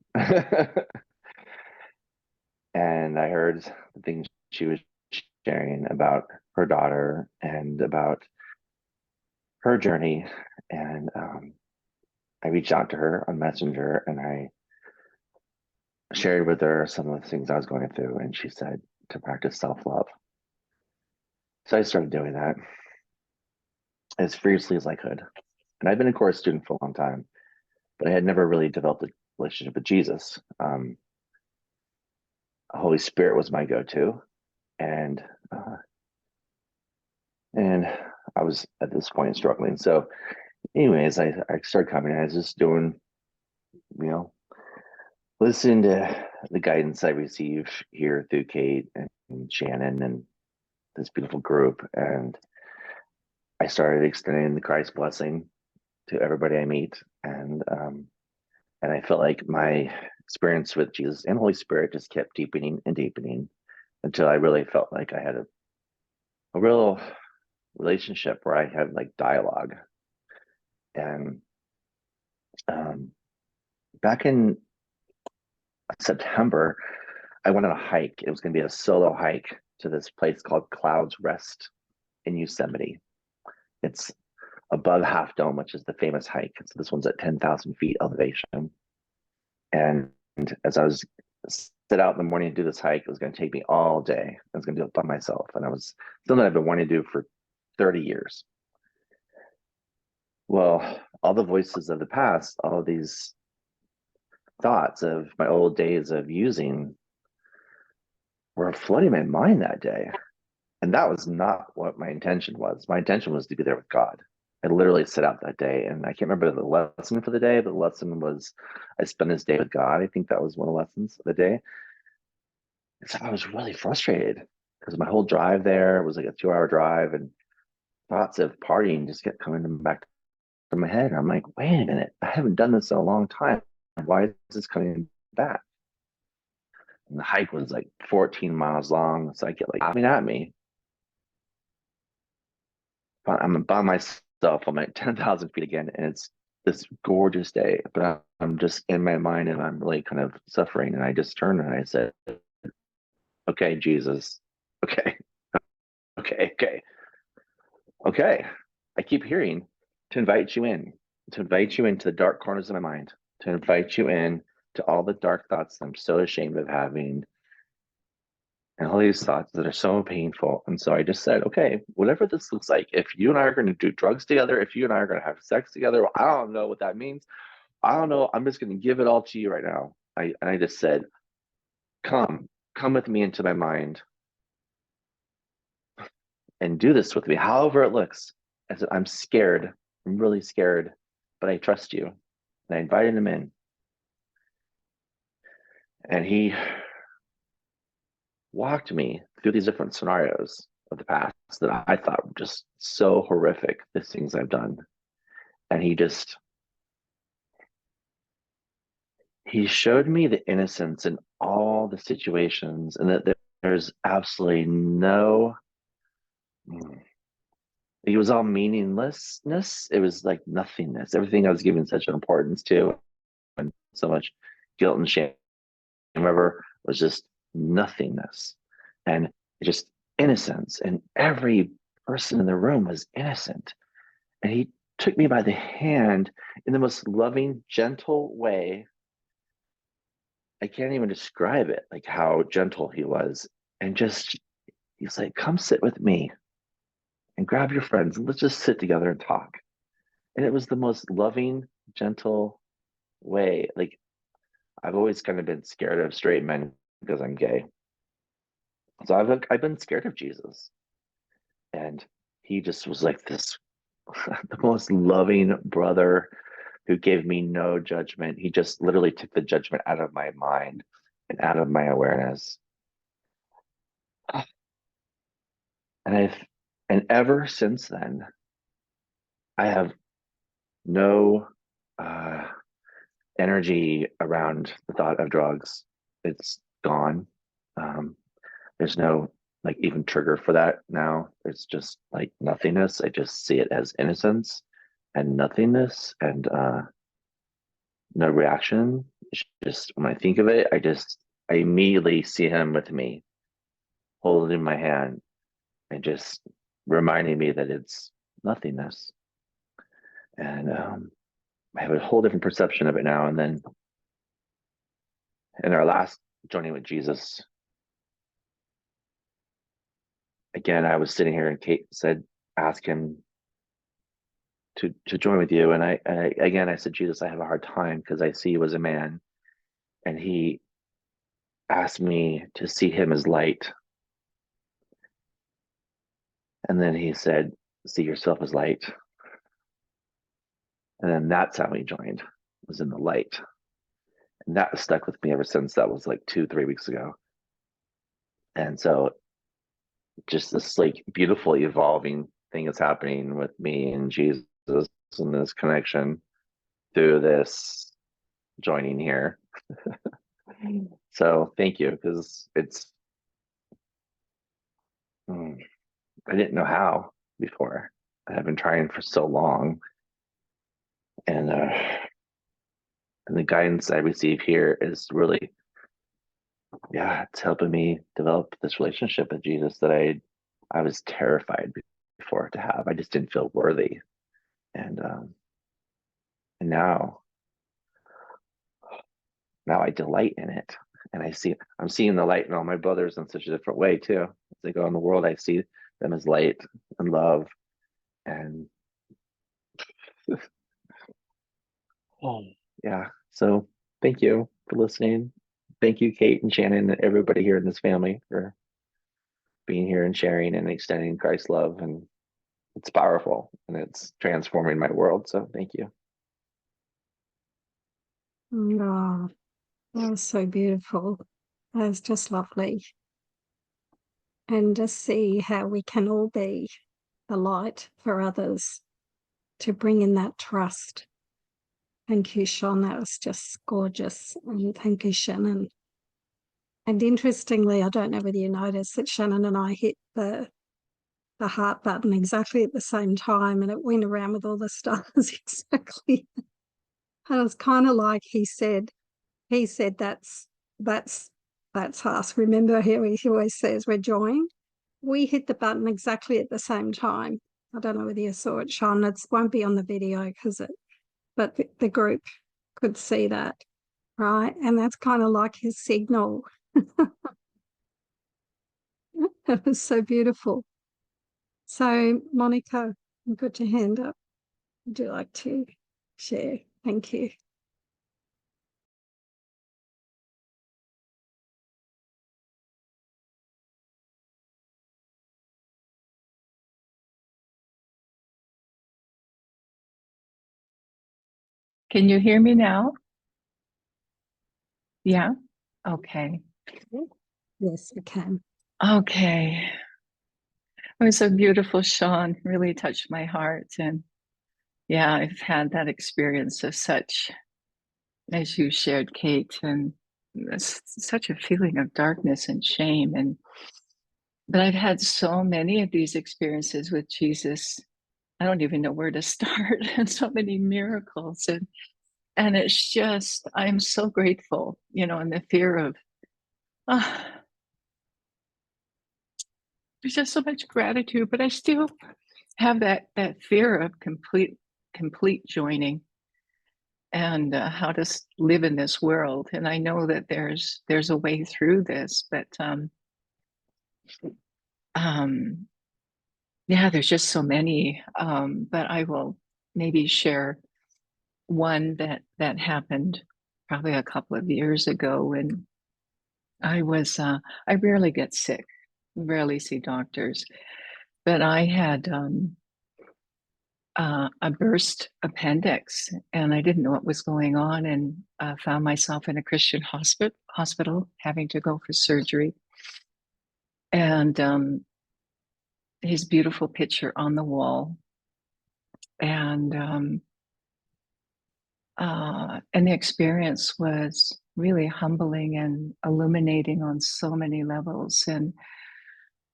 And I heard the things she was sharing about her daughter and about her journey. And I reached out to her on Messenger, and I shared with her some of the things I was going through. And she said to practice self-love. So I started doing that as fiercely as I could. And I've been a course student for a long time, but I had never really developed a relationship with Jesus. Holy Spirit was my go-to, and I was at this point struggling. So, anyways, I started coming. I was just doing, listening to the guidance I receive here through Cate and Shannon and this beautiful group, and I started extending the Christ blessing to everybody I meet, and I felt like my experience with Jesus and Holy Spirit just kept deepening and deepening until I really felt like I had a real relationship where I had like dialogue. And back in September, I went on a hike. It was going to be a solo hike to this place called Clouds Rest in Yosemite. It's above Half Dome, which is the famous hike. So this one's at 10,000 feet elevation. And as I was set out in the morning to do this hike. It was going to take me all day. I was going to do it by myself. And I was something I've been wanting to do for 30 years. Well, all the voices of the past, all of these thoughts of my old days of using were flooding my mind that day. And that was not what my intention was. My intention was to be there with God. I literally set out that day, and I can't remember the lesson for the day, but the lesson was I spent this day with God. I think that was one of the lessons of the day. And so I was really frustrated because my whole drive there was like a 2-hour drive, and thoughts of partying just kept coming back to my head. I'm like, wait a minute, I haven't done this in a long time. Why is this coming back? And the hike was like 14 miles long. So I get like coming at me. I'm by myself. I'm at 10,000 feet again, and it's this gorgeous day. But I'm just in my mind, and I'm really kind of suffering. And I just turned and I said, "Okay, Jesus. Okay, okay. I keep hearing to invite you in, to invite you into the dark corners of my mind, to invite you in to all the dark thoughts that I'm so ashamed of having, and all these thoughts that are so painful." And so I just said, okay, whatever this looks like, if you and I are going to do drugs together, if you and I are going to have sex together, well, I don't know what that means. I don't know. I'm just going to give it all to you right now. I just said, come with me into my mind and do this with me, however it looks. I said, I'm scared. I'm really scared, but I trust you. And I invited him in. And he walked me through these different scenarios of the past that I thought were just so horrific, the things I've done. And he showed me the innocence in all the situations, and that there's absolutely no, it was all meaninglessness. It was like nothingness. Everything I was giving such an importance to, and so much guilt and shame, remember, was just nothingness, and just innocence. And every person in the room was innocent. And he took me by the hand in the most loving, gentle way. I can't even describe it, like how gentle he was. And just, he's like, come sit with me and grab your friends and let's just sit together and talk. And it was the most loving, gentle way. Like, I've always kind of been scared of straight men because I'm gay. So I've been scared of Jesus. And he just was like this, the most loving brother who gave me no judgment. He just literally took the judgment out of my mind and out of my awareness. And ever since then, I have no energy around the thought of drugs. It's gone. There's no like even trigger for that now. It's just like nothingness. I just see it as innocence and nothingness, and no reaction. It's just when I think of it, I immediately see him with me, holding my hand and just reminding me that it's nothingness. And I have a whole different perception of it now. And then in our last journey with Jesus, again, I was sitting here and Cate said, ask him to join with you. And I said, Jesus, I have a hard time because I see you as a man. And he asked me to see him as light. And then he said, see yourself as light. And then that's how he joined, was in the light. And that stuck with me ever since. That was like 2-3 weeks ago. And so just this like beautiful evolving thing is happening with me and Jesus and this connection through this joining here. So thank you, because I didn't know how before. I have been trying for so long. And the guidance I receive here is really, it's helping me develop this relationship with Jesus that I was terrified before to have. I just didn't feel worthy. And now I delight in it. And I'm seeing the light in all my brothers in such a different way too. As they go in the world, I see them as light and love. And oh yeah. So thank you for listening. Thank you, Cate and Shannon, and everybody here in this family for being here and sharing and extending Christ's love. And it's powerful and it's transforming my world. So thank you. Oh, that was so beautiful. That was just lovely. And just see how we can all be the light for others to bring in that trust. Thank you, Shon. That was just gorgeous. And thank you, Shannon. And interestingly, I don't know whether you noticed that Shannon and I hit the heart button exactly at the same time, and it went around with all the stars exactly. And it was kind of like he said that's us. Remember how he always says we're joined? We hit the button exactly at the same time. I don't know whether you saw it, Shon. It won't be on the video but the group could see that, right? And that's kind of like his signal. It was so beautiful. So, Monica, you got your hand up. Would you like to share? Thank you. Can you hear me now? Yeah? Okay. Yes, we can. Okay. It was so beautiful, Shon. Really touched my heart. And yeah, I've had that experience of such, as you shared, Cate, and such a feeling of darkness and shame. But I've had so many of these experiences with Jesus. I don't even know where to start, and so many miracles. And it's just, I'm so grateful, and the fear of, there's just so much gratitude, but I still have that fear of complete joining and how to live in this world. And I know that there's a way through this, but yeah, there's just so many. But I will maybe share one that happened probably a couple of years ago when I rarely get sick, rarely see doctors, but I had a burst appendix, and I didn't know what was going on, and found myself in a Christian hospital having to go for surgery. And his beautiful picture on the wall, and the experience was really humbling and illuminating on so many levels. And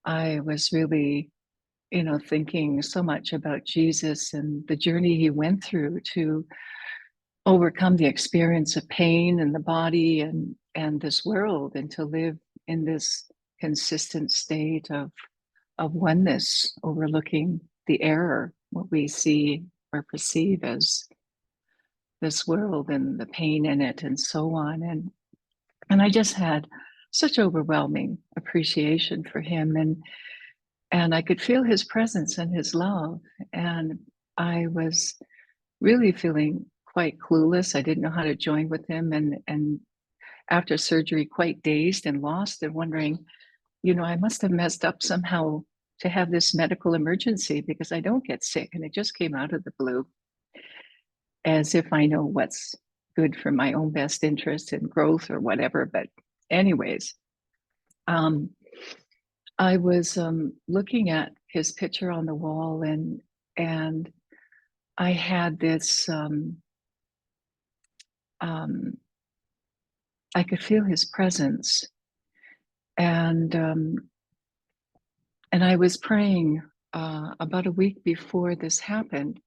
I was really, thinking so much about Jesus and the journey he went through to overcome the experience of pain in the body and this world, and to live in this consistent state of oneness, overlooking the error, what we see or perceive as this world and the pain in it and so on. And I just had such overwhelming appreciation for him, and I could feel his presence and his love. And I was really feeling quite clueless. I didn't know how to join with him, and after surgery, quite dazed and lost and wondering, I must have messed up somehow to have this medical emergency, because I don't get sick, and it just came out of the blue, as if I know what's good for my own best interest and growth or whatever. But anyways, I was looking at his picture on the wall, and I had this, I could feel his presence, and I was praying about a week before this happened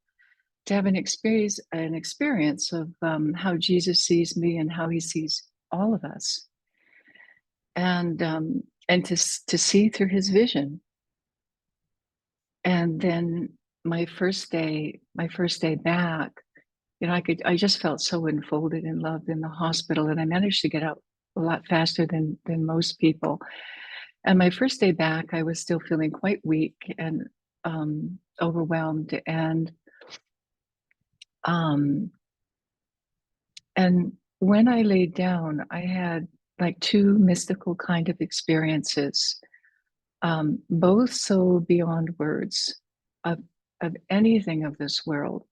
to have an experience of how Jesus sees me and how he sees all of us, and to see through his vision. And then my first day back, I just felt so enfolded and loved in the hospital, and I managed to get out a lot faster than most people. And my first day back, I was still feeling quite weak and overwhelmed. And when I laid down, I had like two mystical kind of experiences, both so beyond words of anything of this world,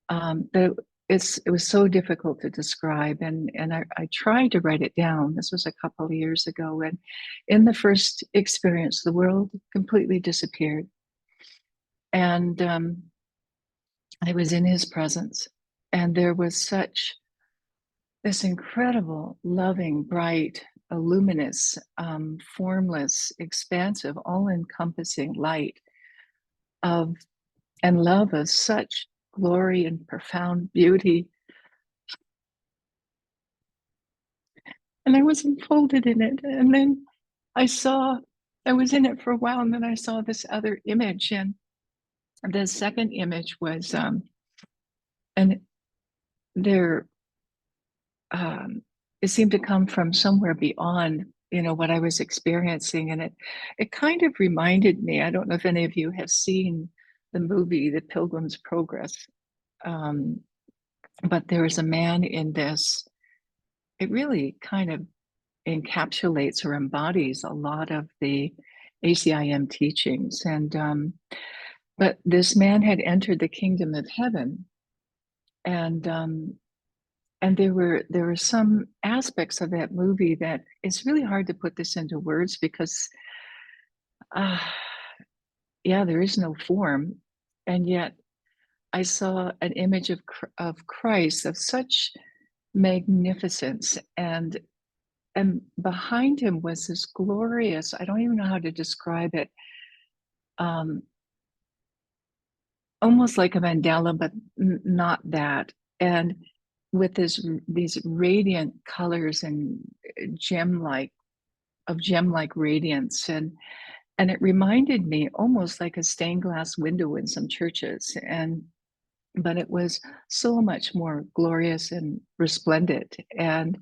that it was so difficult to describe. And I tried to write it down. This was a couple of years ago. And in the first experience, the world completely disappeared. And I was in his presence. And there was such this incredible, loving, bright, luminous, formless, expansive, all-encompassing light of and love of such glory and profound beauty. And I was enfolded in it. And then I was in it for a while, and then I saw this other image. And the second image was, and there, it seemed to come from somewhere beyond, what I was experiencing. And it kind of reminded me, I don't know if any of you have seen the movie, The Pilgrim's Progress. But there is a man in this. It really kind of encapsulates or embodies a lot of the ACIM teachings. But this man had entered the kingdom of heaven, and there were some aspects of that movie that it's really hard to put this into words because, there is no form, and yet I saw an image of Christ of such magnificence, and behind him was this glorious, I don't even know how to describe it, almost like a mandala, but not that. And with these radiant colors and gem-like radiance. And it reminded me almost like a stained glass window in some churches. But it was so much more glorious and resplendent. And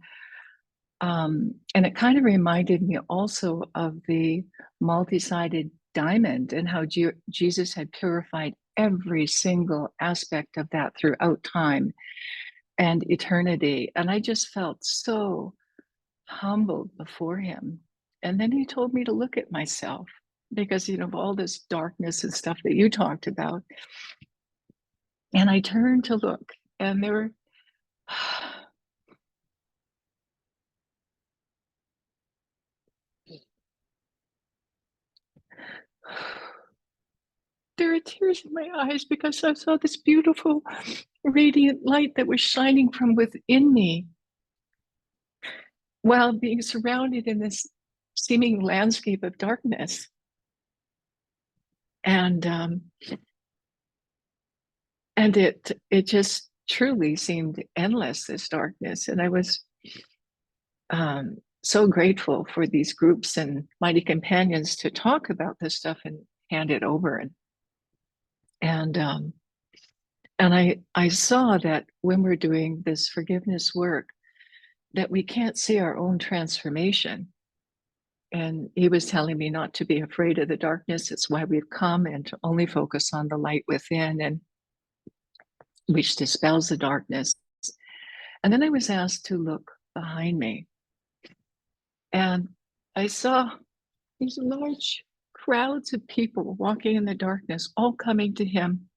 it kind of reminded me also of the multi-sided diamond and how Jesus had purified every single aspect of that throughout time and eternity. And I just felt so humbled before him. And then he told me to look at myself because, of all this darkness and stuff that you talked about. And I turned to look, and there were there are tears in my eyes because I saw this beautiful, radiant light that was shining from within me while being surrounded in this seeming landscape of darkness. And it just truly seemed endless, this darkness. And I was so grateful for these groups and mighty companions to talk about this stuff and hand it over. And I saw that when we're doing this forgiveness work, that we can't see our own transformation. And he was telling me not to be afraid of the darkness. It's why we've come, and to only focus on the light within, and which dispels the darkness. And then I was asked to look behind me. And I saw these large crowds of people walking in the darkness, all coming to him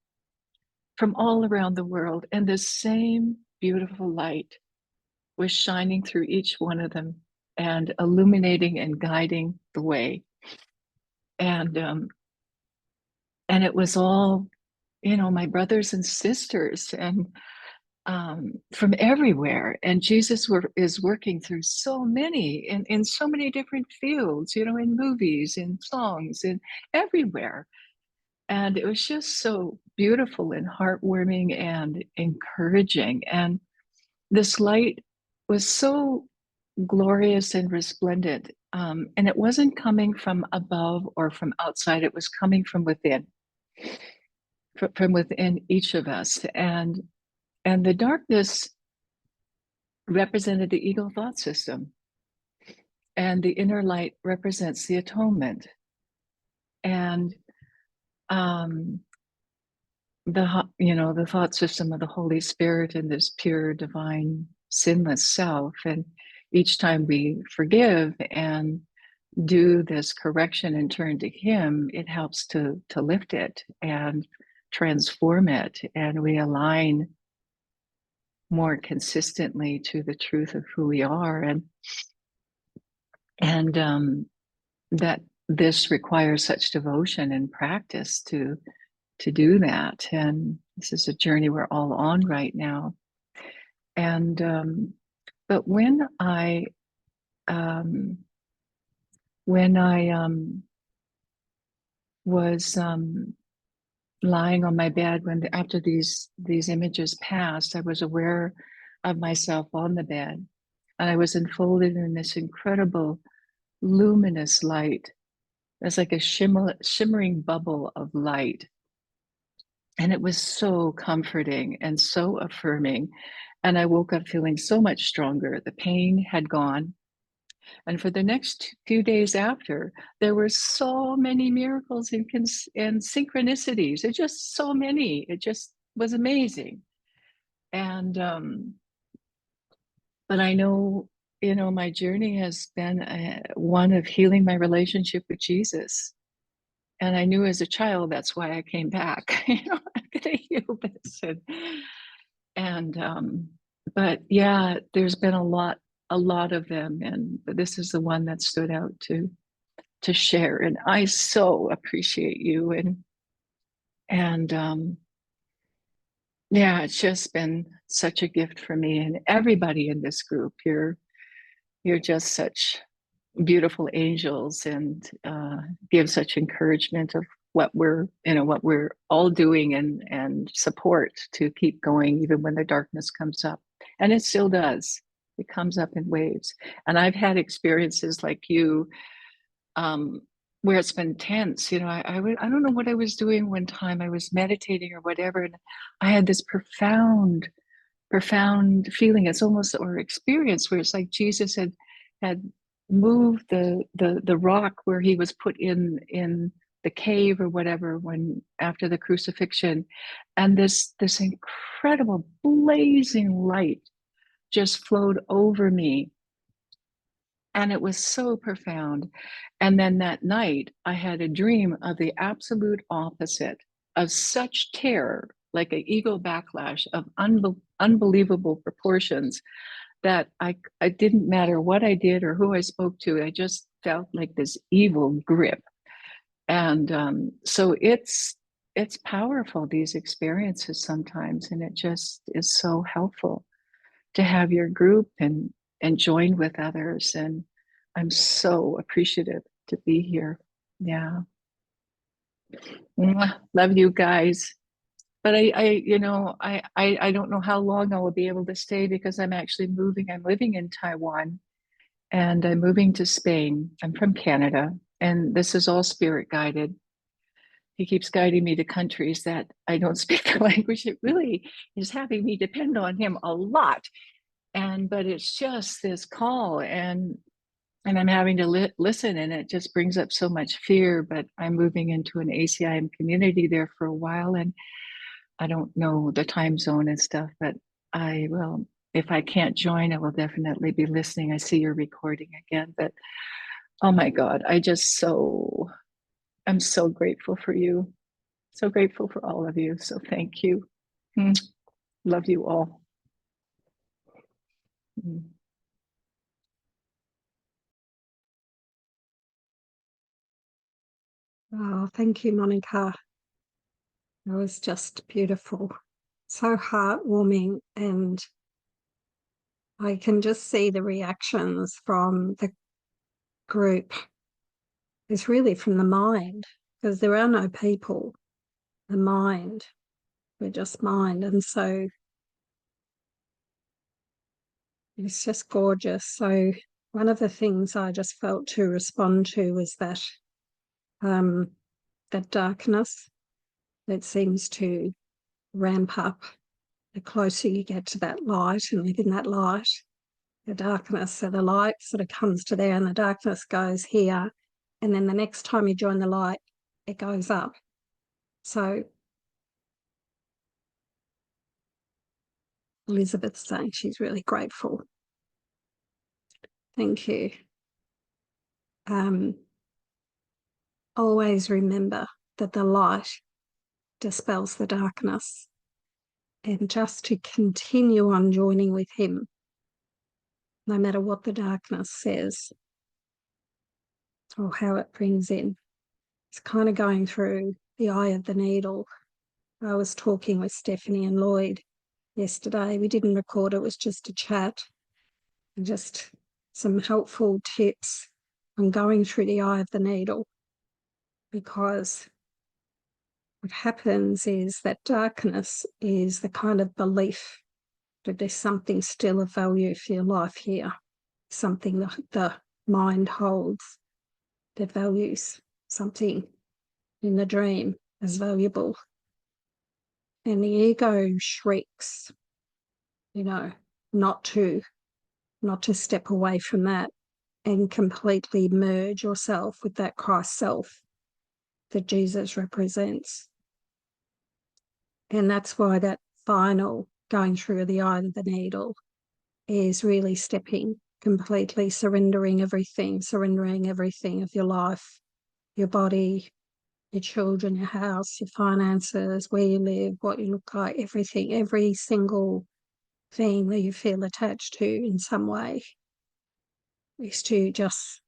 from all around the world. And the same beautiful light was shining through each one of them and illuminating and guiding the way. And it was all, my brothers and sisters and from everywhere. And Jesus is working through so many, in so many different fields, in movies, in songs, and everywhere. And it was just so beautiful and heartwarming and encouraging. And this light was so glorious and resplendent. And it wasn't coming from above or from outside. It was coming from within, from within each of us. And the darkness represented the ego thought system. and the inner light represents the atonement. And the thought system of the Holy Spirit and this pure, divine, sinless self. And each time we forgive and do this correction and turn to Him, it helps to lift it and transform it, and we align more consistently to the truth of who we are. And that this requires such devotion and practice to do that. And this is a journey we're all on right now. And but when I was lying on my bed, after these images passed, I was aware of myself on the bed, and I was enfolded in this incredible luminous light. It's like a shimmering bubble of light. And it was so comforting and so affirming. And I woke up feeling so much stronger. The pain had gone. And for the next few days after, there were so many miracles and synchronicities. There's just so many. It just was amazing. And but I know, my journey has been one of healing my relationship with Jesus. And I knew as a child, that's why I came back. I'm going to heal this. But yeah, there's been a lot of them, but this is the one that stood out to share. And I so appreciate you. And yeah, it's just been such a gift for me and everybody in this group. You're just such beautiful angels, and give such encouragement of what we're all doing, and support to keep going even when the darkness comes up. And it still does. It comes up in waves. And I've had experiences like you, where it's been tense. I don't know what I was doing one time. I was meditating or whatever, and I had this profound feeling. It's almost, or experience, where it's like Jesus had moved the rock where he was put in the cave or whatever, when after the crucifixion, and this incredible blazing light just flowed over me, and it was so profound. And then that night I had a dream of the absolute opposite, of such terror, like an ego backlash of unbelievable proportions, that I didn't matter what I did or who I spoke to. I just felt like this evil grip. And so it's powerful, these experiences sometimes, and it just is so helpful to have your group and join with others. And I'm so appreciative to be here. Yeah. Mwah. Love you guys. But I don't know how long I will be able to stay, because I'm actually moving. I'm living in Taiwan, and I'm moving to Spain. I'm from Canada, and this is all spirit guided. He keeps guiding me to countries that I don't speak the language. It really is having me depend on him a lot. But it's just this call, and I'm having to listen, and it just brings up so much fear. But I'm moving into an ACIM community there for a while, and I don't know the time zone and stuff, but I will. If I can't join, I will definitely be listening. I see your recording again, but oh my God, I'm so grateful for you. So grateful for all of you. So thank you. Love you all. Oh, thank you, Monica. It was just beautiful, so heartwarming, and I can just see the reactions from the group. It's really from the mind, because there are no people. The mind, we're just mind, and so it's just gorgeous. So one of the things I just felt to respond to was that darkness that seems to ramp up the closer you get to that light and live in that light. the darkness. So the light sort of comes to there and the darkness goes here. And then the next time you join the light, it goes up. So Elizabeth's saying she's really grateful. Thank you. Always remember that the light dispels the darkness, and just to continue on joining with him, no matter what the darkness says or how it brings in. It's kind of going through the eye of the needle. I was talking with Stephanie and Lloyd yesterday. We didn't record, it was just a chat and just some helpful tips on going through the eye of the needle, because what happens is that darkness is the kind of belief that there's something still of value for your life here, something that the mind holds that values something in the dream as valuable. And the ego shrieks, not to step away from that and completely merge yourself with that Christ self that Jesus represents. And that's why that final going through the eye of the needle is really stepping, completely surrendering everything of your life, your body, your children, your house, your finances, where you live, what you look like, everything, every single thing that you feel attached to in some way, is to just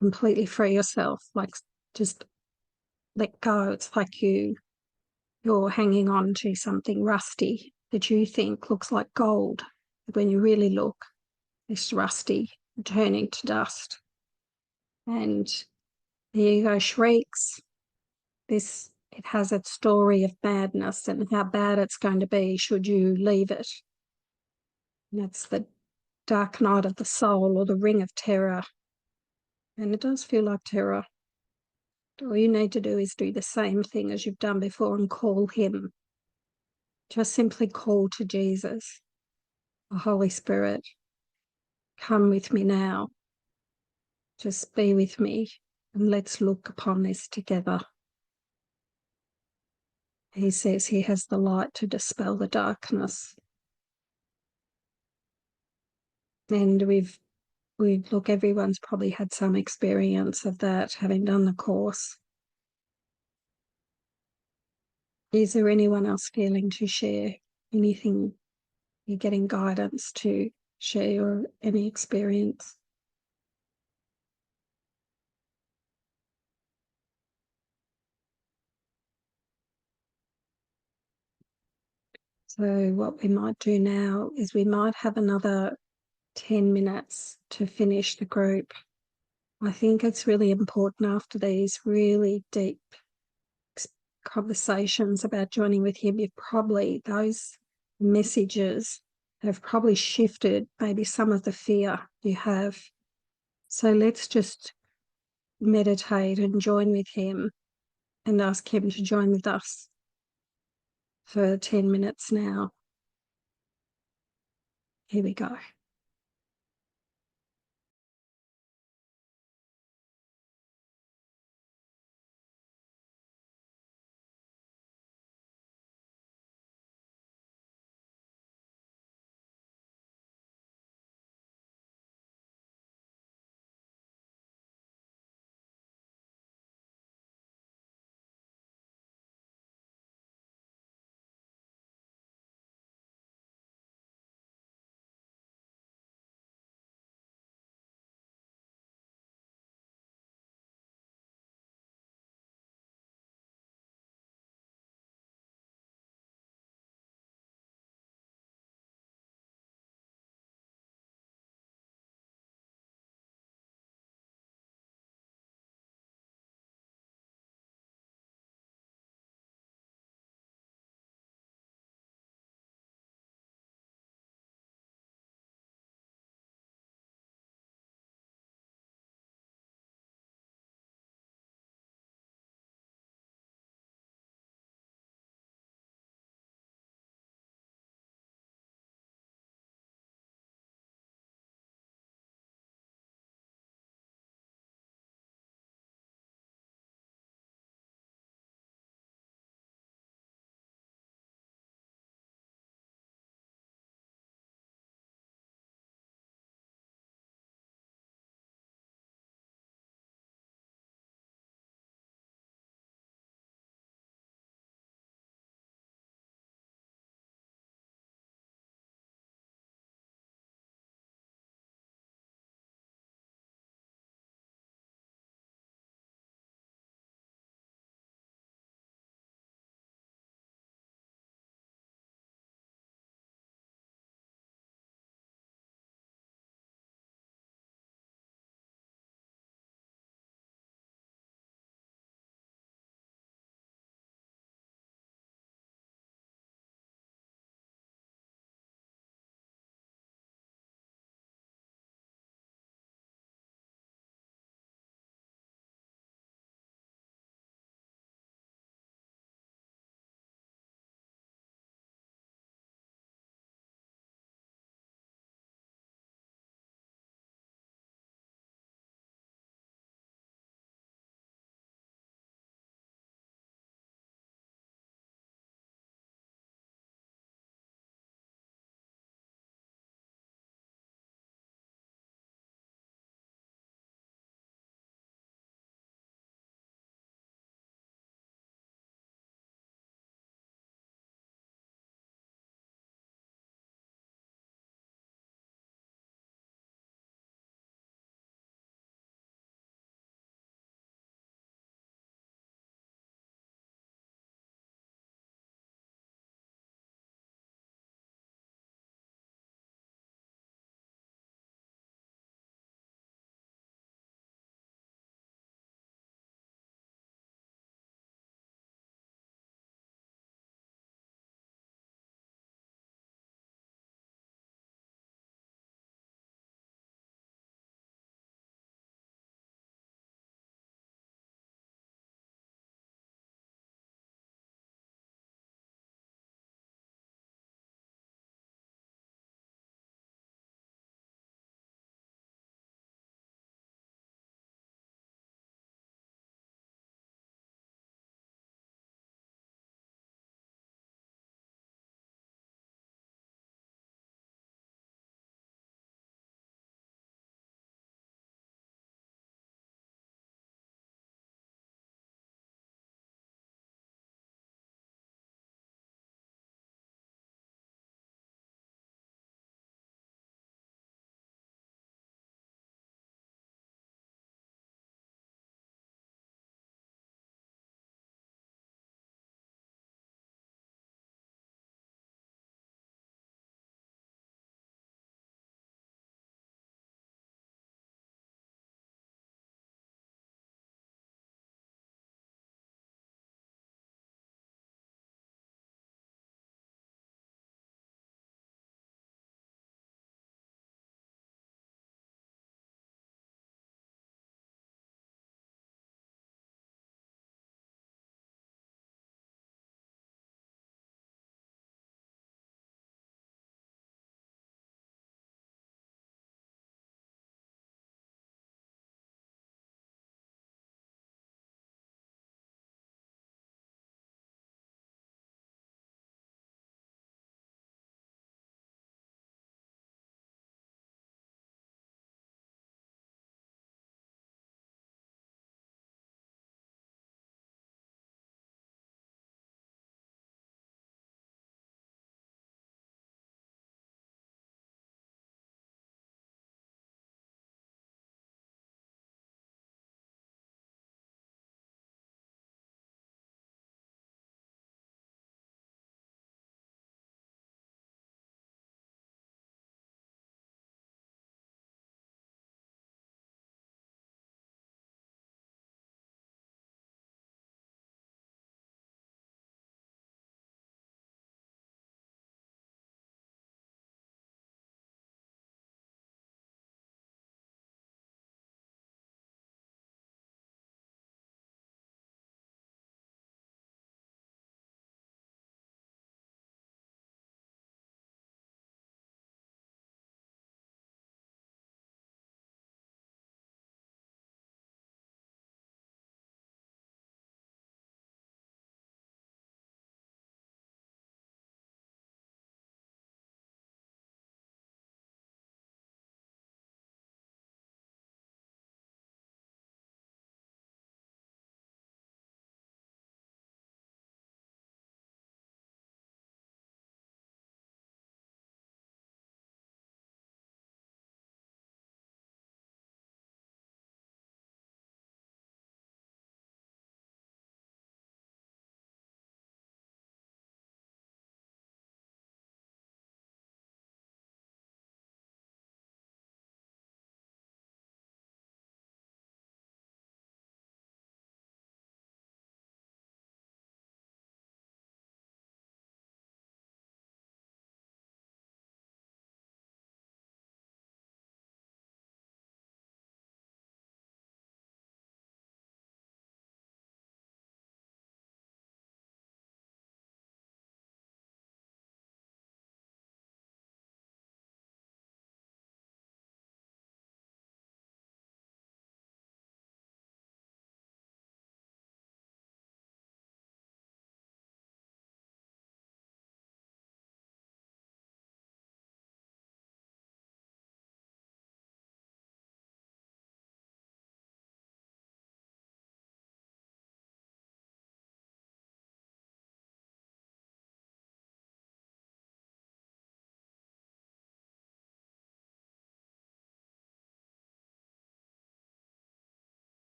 completely free yourself, like just let go. It's like you're hanging on to something rusty that you think looks like gold. But when you really look, it's rusty, turning to dust. And the ego shrieks. It has its story of badness and how bad it's going to be should you leave it. And that's the dark night of the soul, or the ring of terror. And it does feel like terror. All you need to do is do the same thing as you've done before and call him. Just simply call to Jesus, the Holy Spirit. Come with me now. Just be with me and let's look upon this together. He says he has the light to dispel the darkness. And look, everyone's probably had some experience of that, having done the course. Is there anyone else feeling to share anything? You're getting guidance to share any experience? So what we might do now is we might have another 10 minutes to finish the group. I think it's really important after these really deep conversations about joining with him, those messages have probably shifted maybe some of the fear you have. So let's just meditate and join with him and ask him to join with us for 10 minutes now. Here we go.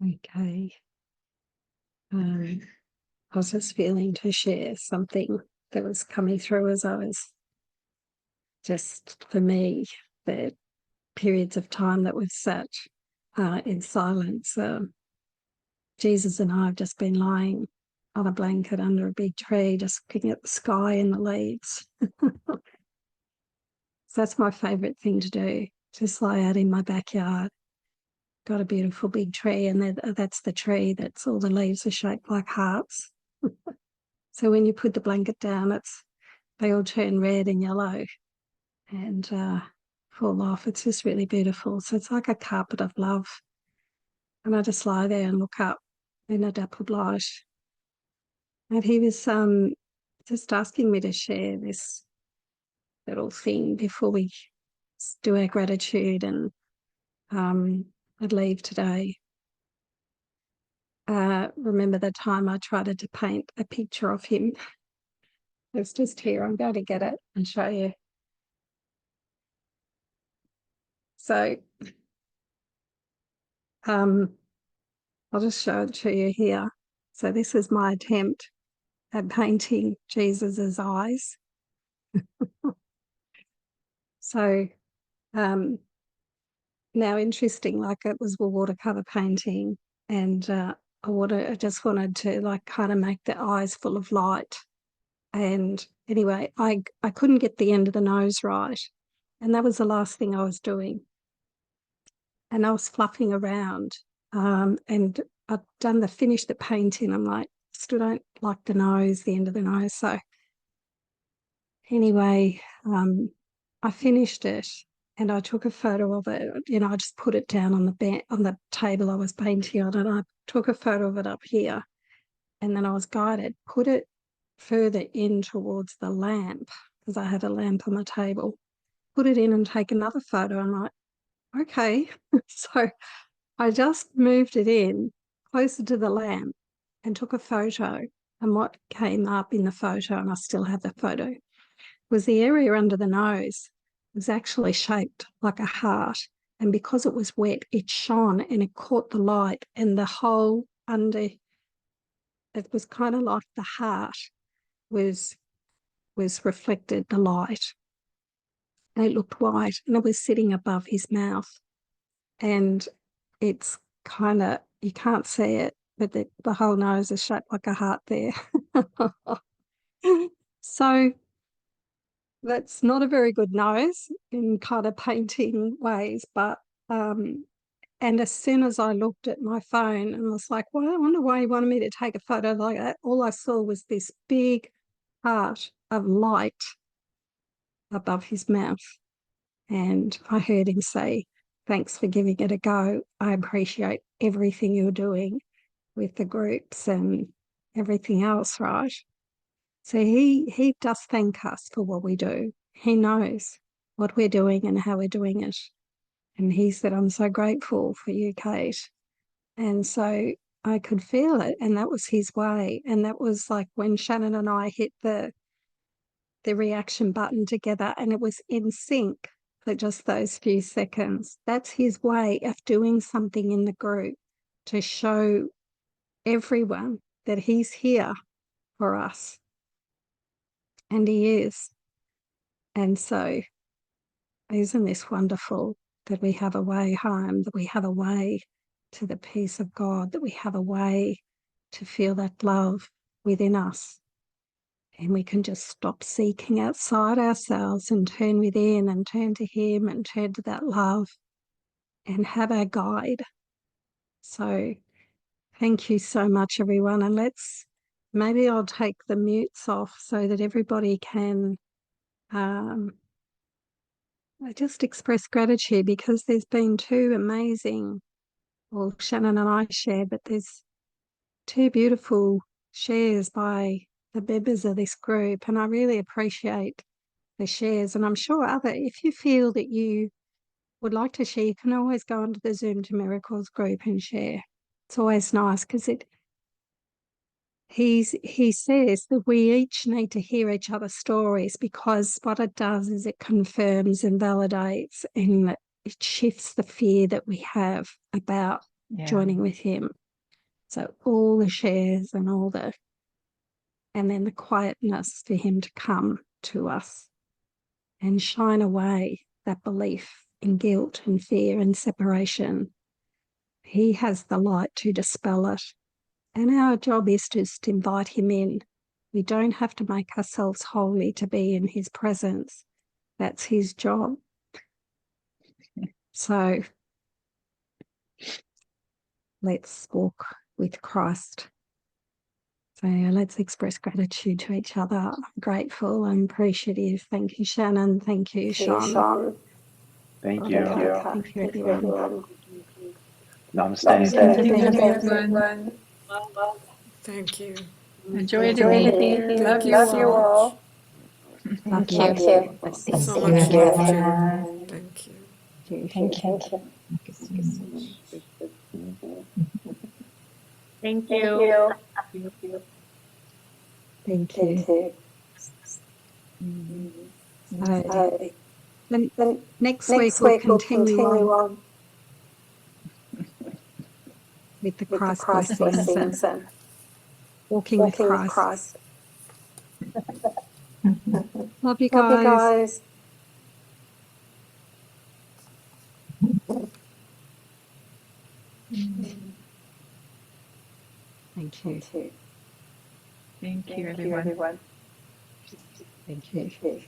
Okay. I was just feeling to share something that was coming through as I was just, for me, the periods of time that we've sat in silence. Jesus and I have just been lying on a blanket under a big tree, just looking at the sky and the leaves. So that's my favourite thing to do, just lie out in my backyard. Got a beautiful big tree, and that's the tree that's all the leaves are shaped like hearts. So when you put the blanket down, they all turn red and yellow and fall off. It's just really beautiful. So it's like a carpet of love. And I just lie there and look up in a dappled light. And he was just asking me to share this little thing before we do our gratitude and I'd leave today. Remember the time I tried to paint a picture of him? It's just here. I'm going to get it and show you. So I'll just show it to you here. So this is my attempt at painting Jesus's eyes. So now interesting, like it was a watercolor painting, and I just wanted to like kind of make the eyes full of light. And anyway, I couldn't get the end of the nose right, and that was the last thing I was doing. And I was fluffing around, and I'd finished the painting. I'm like, still don't like the nose, the end of the nose. So anyway, I finished it. And I took a photo of it. I just put it down on the table I was painting on, and I took a photo of it up here. And then I was guided, put it further in towards the lamp, because I had a lamp on the table. Put it in and take another photo. I'm like, okay. So I just moved it in closer to the lamp and took a photo. And what came up in the photo, and I still have the photo, was the area under the nose was actually shaped like a heart. And because it was wet, it shone and it caught the light, and the whole under, it was kind of like the heart was reflected the light. And it looked white, and it was sitting above his mouth. And it's kind of, you can't see it, but the whole nose is shaped like a heart there. So that's not a very good nose in kind of painting ways, but and as soon as I looked at my phone and was like, well, I wonder why he wanted me to take a photo like that, all I saw was this big heart of light above his mouth. And I heard him say, thanks for giving it a go. I appreciate everything you're doing with the groups and everything else, right? So he does thank us for what we do. He knows what we're doing and how we're doing it. And he said, I'm so grateful for you, Cate. And so I could feel it, and that was his way. And that was like when Shannon and I hit the reaction button together, and it was in sync for just those few seconds. That's his way of doing something in the group to show everyone that he's here for us. And he is. And so isn't this wonderful that we have a way home, that we have a way to the peace of God, that we have a way to feel that love within us? And we can just stop seeking outside ourselves and turn within and turn to him and turn to that love and have our guide. So thank you so much, everyone. And maybe I'll take the mutes off so that everybody can I just express gratitude, because there's been two amazing, well, Shannon and I shared, but there's two beautiful shares by the members of this group, and I really appreciate the shares. And I'm sure if you feel that you would like to share, you can always go onto the Zoom to Miracles group and share. It's always nice, because he says that we each need to hear each other's stories, because what it does is it confirms and validates, and it shifts the fear that we have about joining with him. So all the shares and and then the quietness for him to come to us and shine away that belief in guilt and fear and separation. He has the light to dispel it. And our job is just to invite him in. We don't have to make ourselves holy to be in his presence. That's his job. So let's walk with Christ. So let's express gratitude to each other. I'm grateful and appreciative. Thank you, Shannon. Thank you, Shon. Thank you. Thank you, everyone. Namaste. Everyone. Thank you. Enjoy the day. Thank you Love so you all. much. Thank you. So much love to you. Thank you. Thank you. Thank you. Thank you. Then next week we'll continue on with the Christ blessings and walking with Christ. Love you guys. Thank you. Thank you, everyone. Thank you.